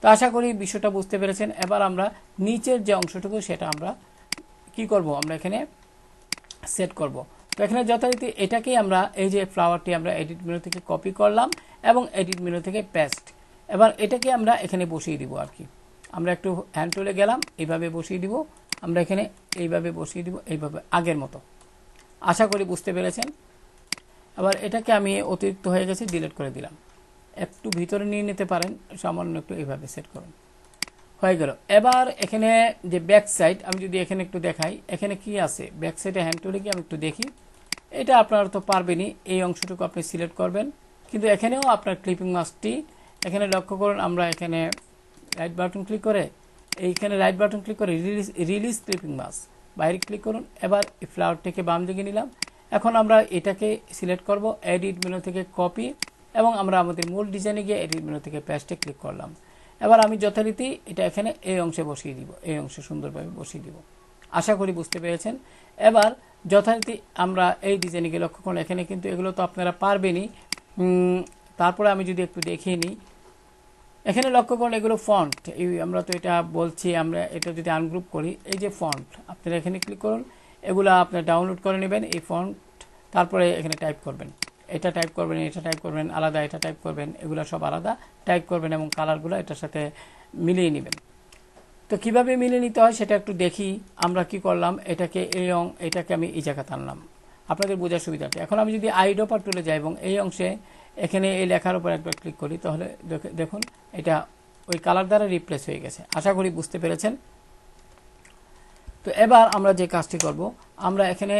তো আশা করি বিষয়টা বুঝতে পেরেছেন। এবার আমরা নিচের যে অংশটুকু সেটা আমরা কি করব, আমরা এখানে সেট করব। তো এখানে যথারীতি এটাকেই আমরা এই যে ফ্লাওয়ারটি আমরা এডিট মেনু থেকে কপি করলাম এবং এডিট মেনু থেকে পেস্ট। এবার এটাকে আমরা এখানে বসিয়ে দিব আর কি। আমরা একটু হ্যান্ড টুলে গেলাম, এইভাবে বসিয়ে দিব, আমরা এখানে এইভাবে বসিয়ে দিব, এইভাবে আগের মতো। আশা করি বুঝতে পেরেছেন। আবার এটাকে আমি অতিরিক্ত হয়ে গেছে ডিলিট করে দিলাম, একটু ভিতরে নিয়ে নিতে পারেন, সামান্য একটু এইভাবে সেট করুন, হয়ে গেল। এবার এখানে যে ব্যাক সাইড আমি যদি এখানে একটু দেখাই, এখানে কি আছে ব্যাক সাইডে হ্যান্ড টুলে গিয়ে আমি একটু দেখি। এটা আপনারা তো পারবেনই, এই অংশটুকু আপনি সিলেক্ট করবেন, কিন্তু এখানেও আপনার ক্লিপিং মাস্কটি এখানে লক্ষ্য করুন। আমরা এখানে রাইট বাটন ক্লিক করে এইখানে রাইট বাটন ক্লিক করে রিলিজ ক্লিপিং মাস্ক, বাইরে ক্লিক করুন। এবার এই ফ্লাওয়ারটাকে বাম দিকে নিলাম। এখন আমরা এটাকে সিলেক্ট করব, এডিট মেনু থেকে কপি এবং আমরা আমাদের মূল ডিজাইনে গিয়ে এডিট মেনু থেকে পেস্টে ক্লিক করলাম। এবার আমি যথারীতি এটা এখানে এই অংশে বসিয়ে দিব, এই অংশে সুন্দরভাবে বসিয়ে দিব। আশা করি বুঝতে পেরেছেন। এবার যথারীতি আমরা এই ডিজাইনে গিয়ে লক্ষ্য করুন, এখানে কিন্তু এগুলো তো আপনারা পারবেনই। তারপরে আমি যদি একটু দেখিয়ে নিই, এখানে লক্ষ্য করুন এগুলো ফন্ট, আমরা তো এটা বলছি, আমরা এটা যদি আনগ্রুপ করি, এই যে ফন্ট আপনারা এখানে ক্লিক করুন, এগুলো আপনারা ডাউনলোড করে নেবেন এই ফন্ট, তারপরে এখানে টাইপ করবেন, এটা টাইপ করবেন, এটা টাইপ করবেন আলাদা, এটা টাইপ করবেন, এগুলো সব আলাদা টাইপ করবেন এবং কালারগুলো এটার সাথে মিলিয়ে নেবেন। তো কিভাবে মিলিয়ে নিতে হয় সেটা একটু দেখি। আমরা কি করলাম, এটাকে আমি এই জায়গাতে আনলাম আপনাদের বোঝার সুবিধাটা। এখন আমি যদি আইড্রপার টুলে যাই এবং এই অংশে এখানে এই লেখার উপর একবার ক্লিক করি, তাহলে দেখুন এটা ওই কালার দ্বারা রিপ্লেস হয়ে গেছে। আশা করি বুঝতে পেরেছেন। তো এবার আমরা যে কাজটি করব, আমরা এখানে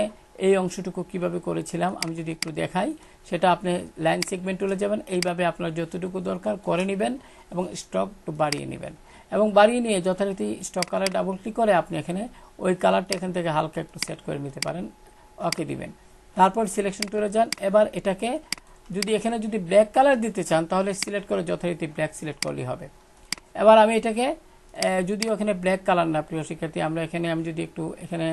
এই অংশটুকু কিভাবে করেছিলাম আমি যদি একটু দেখাই, সেটা আপনি লাইন সেগমেন্ট টুলে যাবেন, এইভাবে আপনার যতটুকু দরকার করে নেবেন এবং স্টক বাড়িয়ে নেবেন এবং বাড়িয়ে নিয়ে যথারীতি স্টক কালার ডাবল ক্লিক করে আপনি এখানে ওই কালারটা এখান থেকে হালকা একটু সেট করে নিতে পারেন, ওকে দিবেন। তারপর সিলেকশন টুলে যান। এবার এটাকে যদি এখানে যদি ব্ল্যাক কালার দিতে চান তাহলে সিলেক্ট করে যথারীতি ব্ল্যাক সিলেক্ট করলেই হবে। এবার আমি এটাকে যদিও এখানে ব্ল্যাক কালার না প্রিয় শিক্ষার্থী, আমরা এখানে আমি যদি একটু এখানে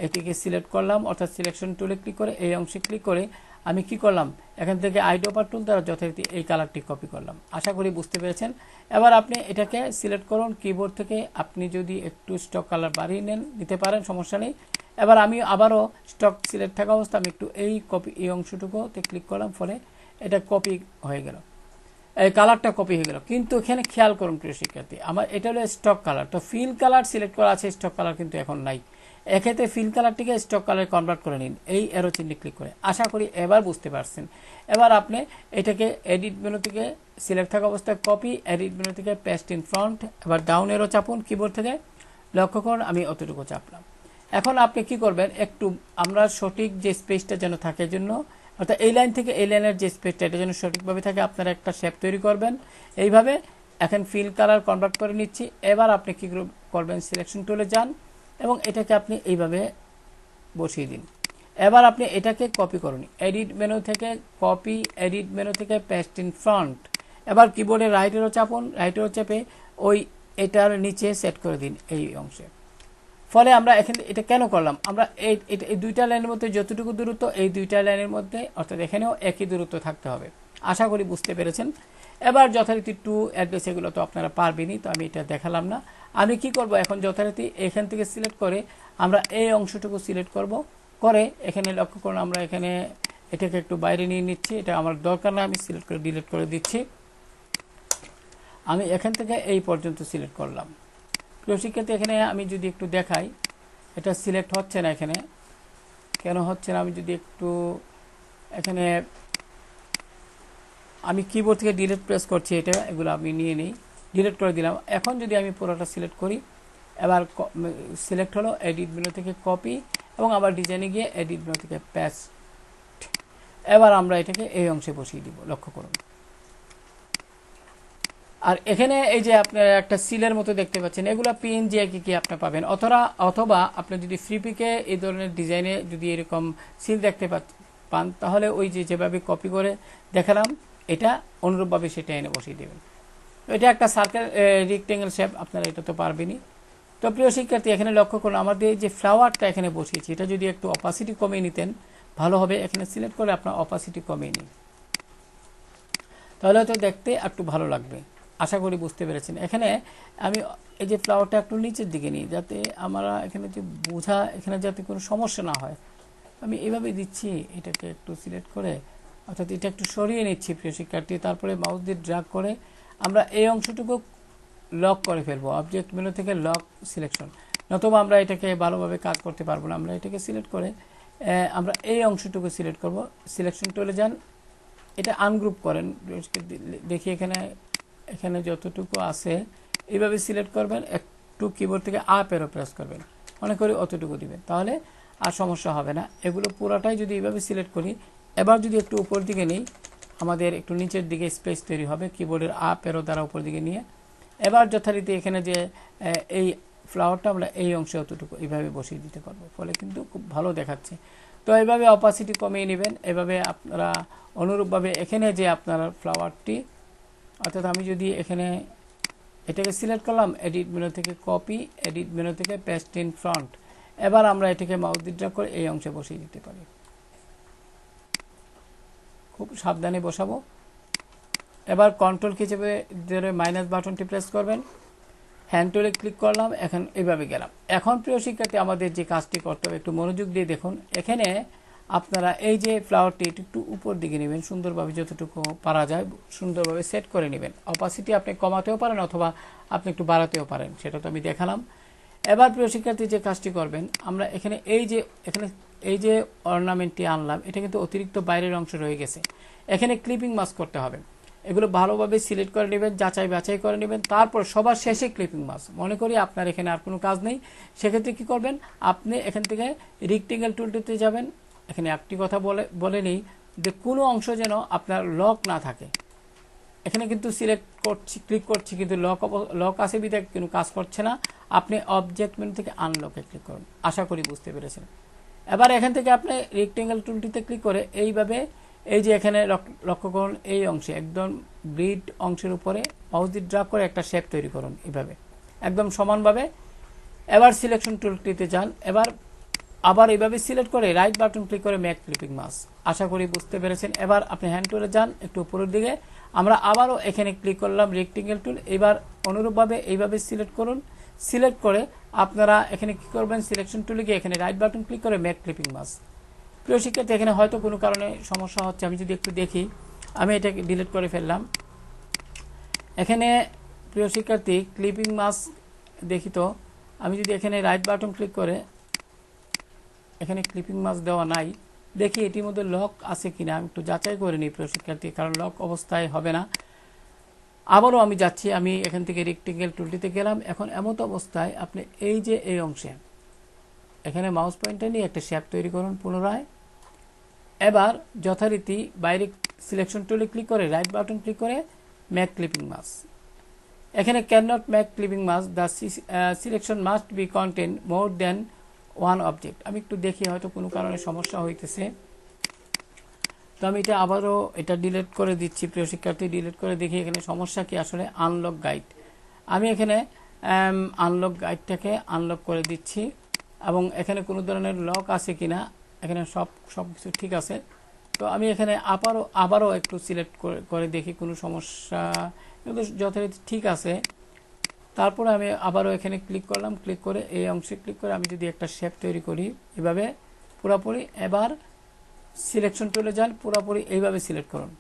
এটিকে সিলেক্ট করলাম, অর্থাৎ সিলেকশন টুলে ক্লিক করে এই অংশে ক্লিক করে আমি কি করলাম, এখান থেকে আইড্রপার টুল দ্বারা যথারীতি এই কালারটি কপি করলাম। আশা করি বুঝতে পেরেছেন। এবার আপনি এটাকে সিলেক্ট করুন কিবোর্ড থেকে। আপনি যদি একটু স্টক কালার বাড়িয়ে নিতে পারেন, সমস্যা নেই। এবার আমি আবারও স্টক সিলেক্ট থাকা অবস্থা আমি একটু এই অংশটুকুতে ক্লিক করলাম, ফলে এটা কপি হয়ে গেল, এই কালারটা কপি হয়ে গেল। কিন্তু এখানে খেয়াল করুন প্রিয় শিক্ষার্থী, আমার এটা হলো স্টক কালার, তো ফিল কালার সিলেক্ট করা আছে, স্টক কালার কিন্তু এখন নাই। এক্ষেত্রে ফিল কালারটিকে স্টক কালারে কনভার্ট করে নিন এই অ্যারো চিহ্নে ক্লিক করে। আশা করি এবার বুঝতে পারছেন। এবার আপনি এটাকে এডিট মেনু থেকে সিলেক্ট থাকা অবস্থায় কপি, এডিট মেনু থেকে পেস্ট ইন ফ্রন্ট, এবার ডাউন অ্যারো চাপুন কিবোর্ড থেকে, লক্ষ্য করুন আমি অতটুকু চাপলাম। এখন আপনি কি করবেন, একটু আমরা সঠিক যে স্পেসটা যেন থাকে জন্য, অর্থাৎ এই লাইন থেকে এই লাইনের যে স্পেসটা এটা যেন সঠিকভাবে থাকে, আপনারা একটা শেপ তৈরি করবেন এইভাবে। এখন ফিল কালার কনভার্ট করে নিচ্ছি। এবার আপনি কি করবেন, সিলেকশন টুলে যান এবং এটাকে আপনি এইভাবে বসিয়ে দিন। এবার আপনি এটাকে কপি করুন, এডিট মেনু থেকে কপি, এডিট মেনু থেকে পেস্ট ইন ফ্রন্ট। এবার কিবোর্ডে রাইট অ্যারো চাপুন, রাইট অ্যারো চেপে ওই এটার নিচে সেট করে দিন এই অংশে। ফলে আমরা এখানে এটা কেন করলাম, আমরা এই দুইটা লাইনের মধ্যে যতটুকু দূরত্ব, এই দুইটা লাইনের মধ্যে অর্থাৎ এখানেও একই দূরত্ব থাকতে হবে। আশা করি বুঝতে পেরেছেন। এবার যথারীতি টু অ্যাড্রেস এগুলো তো আপনারা পারবেনই, তো আমি এটা দেখালাম না। আমি কি করব, এখন যথারীতি এখান থেকে সিলেক্ট করে আমরা এই অংশটুকু সিলেক্ট করব, করে এখানে লক্ষ্য করুন আমরা এখানে এটাকে একটু বাইরে নিয়ে নিচ্ছি, এটা আমার দরকার না, আমি সিলেক্ট করে ডিলিট করে দিচ্ছি। আমি এখান থেকে এই পর্যন্ত সিলেক্ট করলাম। প্রিয় শিক্ষার্থী, এখানে আমি যদি একটু দেখাই, এটা সিলেক্ট হচ্ছে না, এখানে কেন হচ্ছে না, আমি যদি একটু এখানে আমি কিবোর্ড থেকে ডিলিট প্রেস করছি, এটা এগুলো আমি নিয়ে নিই, ডিলিট করে দিলাম। এখন যদি আমি পুরোটা সিলেক্ট করি, এবার সিলেক্ট হলো, এডিট মেনু থেকে কপি এবং আবার ডিজাইনে গিয়ে এডিট মেনু থেকে পেস্ট। এবার আমরা এটাকে এই অংশে বসিয়ে দিব, লক্ষ্য করুন। আর এখানে এই যে আপনারা একটা সিলের মতো দেখতে পাচ্ছেন, এগুলো পিএনজি কি আপনি পাবেন, অথবা আপনি যদি ফ্রিপিকে এই ধরনের ডিজাইনে যদি এরকম সিল দেখতে পান, তাহলে ওই যেভাবে কপি করে দেখালাম এটা অনুরূপভাবে সেটা এনে বসিয়ে দেবেন। এটা একটা সার্কেল রেক্টেঙ্গেল শেপ, আপনারা এটা তো পারবেনই। তো প্রিয় শিক্ষার্থী, এখানে লক্ষ্য করুন আমাদের যে ফ্লাওয়ারটা এখানে বসিয়েছি, এটা যদি একটু অপাসিটি কমিয়ে নিতেন ভালো হবে। এখানে সিলেক্ট করে আপনার অপাসিটি কমিয়ে নিন, তাহলে হয়তো দেখতে একটু ভালো লাগবে। আশা করি বুঝতে পেরেছেন। এখানে আমি এই যে ফ্লাওয়ারটা একটু নিচের দিকে নিই, যাতে আমরা এখানে যে বোঝা, এখানে যাতে কোনো সমস্যা না হয়। আমি এইভাবে দিচ্ছি, এটাকে একটু সিলেক্ট করে, অর্থাৎ এটা একটু সরিয়ে নিচ্ছি প্রিয় শিক্ষার্থী। তারপরে মাউস দিয়ে ড্র্যাগ করে আমরা এই অংশটুকু লক করে ফেলবো, অবজেক্ট মেনু থেকে লক সিলেকশন, নতুবা আমরা এটাকে ভালোভাবে কাজ করতে পারবো না। আমরা এটাকে সিলেক্ট করে আমরা এই অংশটুকু সিলেক্ট করব, সিলেকশন টুলে যান, এটা আনগ্রুপ করেন, দেখি এখানে যতটুকু আছে এইভাবে সিলেক্ট করবেন, একটু কিবোর্ড থেকে আপ অ্যারো প্রেস করবেন, মনে করি অতটুকু দিবেন, তাহলে আর সমস্যা হবে না। এগুলো পুরাটাই যদি এইভাবে সিলেক্ট করি, এবার যদি একটু উপর দিকে নিই, আমাদের একটু নিচের দিকে স্পেস তৈরি হবে কিবোর্ডের আপ অ্যারো দ্বারা উপর দিকে নিয়ে। এবার যথারীতি এখানে যে এই ফ্লাওয়ারটা আমরা এই অংশে অতটুকু এইভাবে বসিয়ে দিতে পারবো, ফলে কিন্তু খুব ভালো দেখাচ্ছে। তো এইভাবে অপাসিটি কমিয়ে নেবেন। এভাবে আপনারা অনুরূপভাবে এখানে যে আপনার ফ্লাওয়ারটি, অর্থাৎ আমি যদি এখানে এটাকে সিলেক্ট করলাম, এডিট মেনু থেকে কপি, এডিট মেনু থেকে পেস্ট ইন ফ্রন্ট, এবার আমরা এটাকে মাউস দিয়ে ড্র্যাগ করে এই অংশে বসিয়ে দিতে পারি। খুব সাবধানে বসাবো। এবার কন্ট্রোল কি চেপে ধরে মাইনাস বাটনটি প্রেস করবেন, হ্যান্ড টুলে ক্লিক করলাম, এখন এইভাবে গেলাম। এখন প্রিয় শিক্ষার্থী, আমাদের যে কাজটি করতে হবে একটু মনোযোগ দিয়ে দেখুন। এখানে আপনারা এই যে ফ্লাওয়ারটি একটু উপর দিকে নেবেন, সুন্দরভাবে যতটুকু পারা যায় সুন্দরভাবে সেট করে নেবেন। অপাসিটি আপনি কমাতেও পারেন অথবা আপনি একটু বাড়াতেও পারেন, সেটা তো আমি দেখালাম। এবার প্রিয় শিক্ষার্থী, যে কাজটি করবেন, আমরা এখানে এই যে অর্নামেন্টটি আনলাম, এটা কিন্তু অতিরিক্ত বাইরের অংশ রয়ে গেছে, এখানে ক্লিপিং মাস্ক করতে হবে। এগুলো ভালোভাবে সিলেক্ট করে নেবেন, যাচাই বাছাই করে নেবেন, তারপর সবার শেষে ক্লিপিং মাস্ক। মনে করি আপনার এখানে আর কোনো কাজ নেই, সেক্ষেত্রে কি করবেন, আপনি এখান থেকে রেক্টেঙ্গেল টুলটিতে যাবেন। এখানে একটি কথা বলে নেই যে কোনো অংশ যেন আপনার লক না থাকে। এখানে কিন্তু সিলেক্ট করছি, ক্লিক করছি, কিন্তু লক আছে বিধায় কোনো কাজ করছে না। আপনি অবজেক্ট মেনু থেকে আনলকে ক্লিক করুন। আশা করি বুঝতে পেরেছেন। এবার এখান থেকে আপনি রেক্টেঙ্গেল টুলটিতে ক্লিক করে এইভাবে এই যে এখানে লক্ষ্য করুন, এই অংশে একদম ব্রিড অংশের উপরে মাউস দিয়ে ড্র্যাগ করে একটা শেপ তৈরি করুন, এইভাবে একদম সমানভাবে। এবার সিলেকশন টুলটিতে যান, এবার আবার এইভাবে সিলেক্ট করে রাইট বাটন ক্লিক করে মেক ক্লিপিং মাস্ক। আশা করি বুঝতে পেরেছেন। এবার আপনি হ্যান্ড টুলে যান একটু উপরের দিকে, আমরা আবারও এখানে ক্লিক করলাম রেক্টেঙ্গেল টুল। এবার অনুরূপভাবে এইভাবে সিলেক্ট করুন। সিলেক্ট করে আপনারা এখানে কি করবেন, সিলেকশন টুলে গিয়ে এখানে রাইট বাটন ক্লিক করে মেক ক্লিপিং মাস্ক। প্রিয় শিক্ষার্থী, এখানে হয়তো কোনো কারণে সমস্যা হচ্ছে, আমি যদি একটু দেখি, আমি এটাকে ডিলিট করে ফেললাম। এখানে প্রিয় শিক্ষার্থী ক্লিপিং মাস্ক দেখি তো, আমি যদি এখানে রাইট বাটন ক্লিক করে, এখানে ক্লিপিং মাস্ক দেওয়া নাই, দেখি এটির মধ্যে লক আছে কিনা, আমি একটু যাচাই করে নিই প্রিয় শিক্ষার্থী, কারণ লক অবস্থায় হবে না। আবারও আমি যাচ্ছি, আমি এখান থেকে রেক্টেঙ্গেল টুলটিতে গেলাম। এখন এমত অবস্থায় আপনি এই যে এই অংশে এখানে মাউস পয়েন্টার নিয়ে একটা শেপ তৈরি করুন পুনরায়। এবার যথারীতি বাইরে সিলেকশন টুলে ক্লিক করে রাইট বাটন ক্লিক করে মেক ক্লিপিং মাস্ক। এখানে can not make clipping mask, the selection must be contain more than one object. আমি একটু দেখি, হয়তো কোনো কারণে সমস্যা হইতেছে, তো আমি এটা আবারও এটা ডিলিট করে দিচ্ছি প্রিয় শিক্ষার্থী। ডিলিট করে দেখি এখানে সমস্যা কি আসলে। আনলক গাইড, আমি এখানে আনলক গাইডটাকে আনলক করে দিচ্ছি এবং এখানে কোনো ধরনের লক আছে কিনা, এখানে সব কিছু ঠিক আছে। তো আমি এখানে আবারও একটু সিলেক্ট করে দেখি কোনো সমস্যা, কিন্তু যথারীতি ঠিক আছে। তারপরে আমি আবারও এখানে ক্লিক করলাম, ক্লিক করে এই অংশে ক্লিক করে আমি যদি একটা শেপ তৈরি করি এভাবে পুরোপুরি। এবার সিলেকশন টুলে যান, পুরোপুরি এইভাবে সিলেক্ট করুন।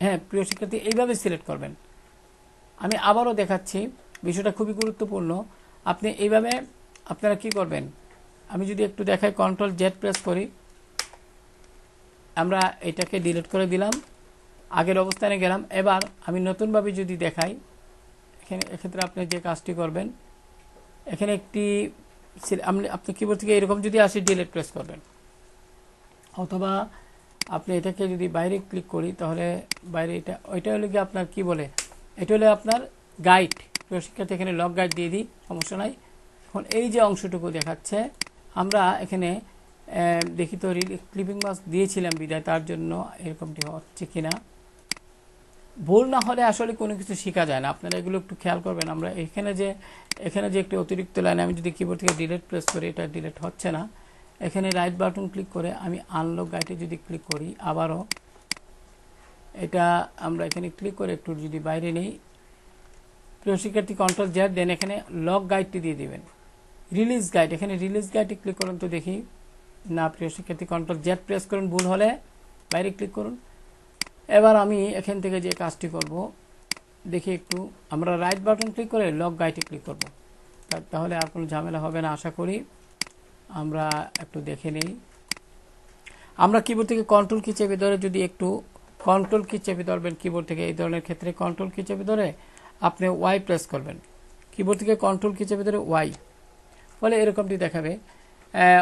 হ্যাঁ প্রিয় শিক্ষার্থী, এইভাবে সিলেক্ট করবেন। আমি আবারও দেখাচ্ছি, বিষয়টা খুবই গুরুত্বপূর্ণ। আপনি এইভাবে আপনারা কি করবেন, আমি যদি একটু দেখাই, কন্ট্রোল জেড প্রেস করি, আমরা এটাকে ডিলিট করে দিলাম, আগের অবস্থানে গেলাম। এবার আমি নতুনভাবে যদি দেখাই, এক্ষেত্রে আপনি যে কাজটি করবেন, এখানে একটি আপনি কিবোর্ড থেকে এরকম যদি আসি ডিলিট প্রেস করবেন, অথবা আপনি এটাকে যদি বাইরে ক্লিক করি তাহলে বাইরে ওইটা হলো কি আপনার কি বলে, এটা হলো আপনার গাইড। প্রিয় শিক্ষার্থী, এখানে লক গাইড দিয়ে দিই, সমস্যা নাই। এখন এই যে অংশটুকু দেখাচ্ছে, আমরা এখানে দেখি তো ক্লিপিং মাস্ক দিয়েছিলাম বিদায়, তার জন্য এরকমটি হচ্ছে কিনা। ভুল না হলে আসলে কোনো কিছু শেখা যায় না, আপনারা এগুলো একটু খেয়াল করবেন। আমরা এখানে যে একটি অতিরিক্ত লাইন, আমি যদি কিবোর্ড থেকে ডিলিট প্রেস করি, এটা ডিলিট হচ্ছে না। এখানে রাইট বাটন ক্লিক করে আমি আনলক গাইডে যদি ক্লিক করি, আবারও এটা আমরা এখানে ক্লিক করে একটু যদি বাইরে নেই, প্রিয় শিক্ষার্থী কন্ট্রোল জেড দেন, এখানে লক গাইডটি দিয়ে দিবেন। রিলিজ গাইড, এখানে রিলিজ গাইডে ক্লিক করুন তো দেখি, না প্রিয় শিক্ষার্থী কন্ট্রোল জেড প্রেস করুন, ভুল হলে বাইরে ক্লিক করুন। এবার আমি এখান থেকে যে কাজটি করব দেখি একটু, আমরা রাইট বাটন ক্লিক করে লক গাইডে ক্লিক করব, তাহলে আর কোনো ঝামেলা হবে না আশা করি। আমরা একটু দেখে নেই, আমরা কিবোর্ড থেকে কন্ট্রোল কি চেপে ধরে, যদি একটু কন্ট্রোল কি চেপে ধরবেন কিবোর্ড থেকে, এই ধরনের ক্ষেত্রে কন্ট্রোল কি চেপে ধরে আপনি ওয়াই প্রেস করবেন, কিবোর্ড থেকে কন্ট্রোল কি চেপে ধরে ওয়াই, ফলে এরকমটি দেখাবে,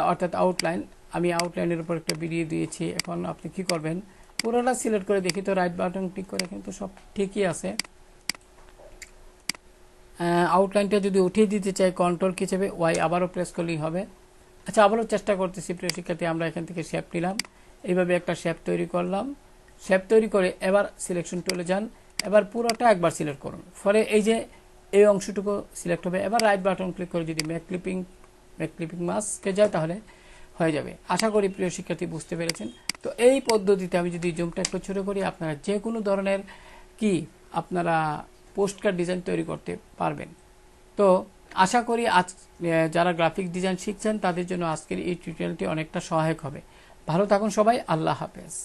অর্থাৎ আউটলাইন। আমি আউটলাইনের উপর একটা ভিডিও দিয়েছি। এখন আপনি কি করবেন, পুরোটা সিলেক্ট করে দেখি তো, রাইট বাটন ক্লিক করে কিন্তু সব ঠিকই আছে। আউটলাইনটা যদি উঠিয়ে দিতে চাই, কন্ট্রোল কি চেপে ওয়াই আবারও প্রেস করলেই হবে। আচ্ছা, আবারও চেষ্টা করতেছি প্রিয় শিক্ষার্থী, আমরা এখান থেকে শেপ নিলাম, এইভাবে একটা শেপ তৈরি করলাম। শেপ তৈরি করে এবার সিলেকশন টুলে যান, এবার পুরোটা একবার সিলেক্ট করুন, ফলে এই যে এই অংশটুকু সিলেক্ট হবে। এবার রাইট বাটন ক্লিক করে যদি মেক ক্লিপিং মাস্কে যায় তাহলে হয়ে যাবে। আশা করি প্রিয় শিক্ষার্থী বুঝতে পেরেছেন। তো এই পদ্ধতিতে আমি যদি জুমটা একটু ছোট করি, আপনারা যে কোনো ধরনের আপনারা পোস্ট কার্ড ডিজাইন তৈরি করতে পারবেন। তো আশা করি যারা গ্রাফিক ডিজাইন শিখছেন তাদের জন্য আজকের এই টিউটোরিয়ালটি অনেকটা সহায়ক হবে। ভালো থাকুন সবাই, আল্লাহ হাফেজ।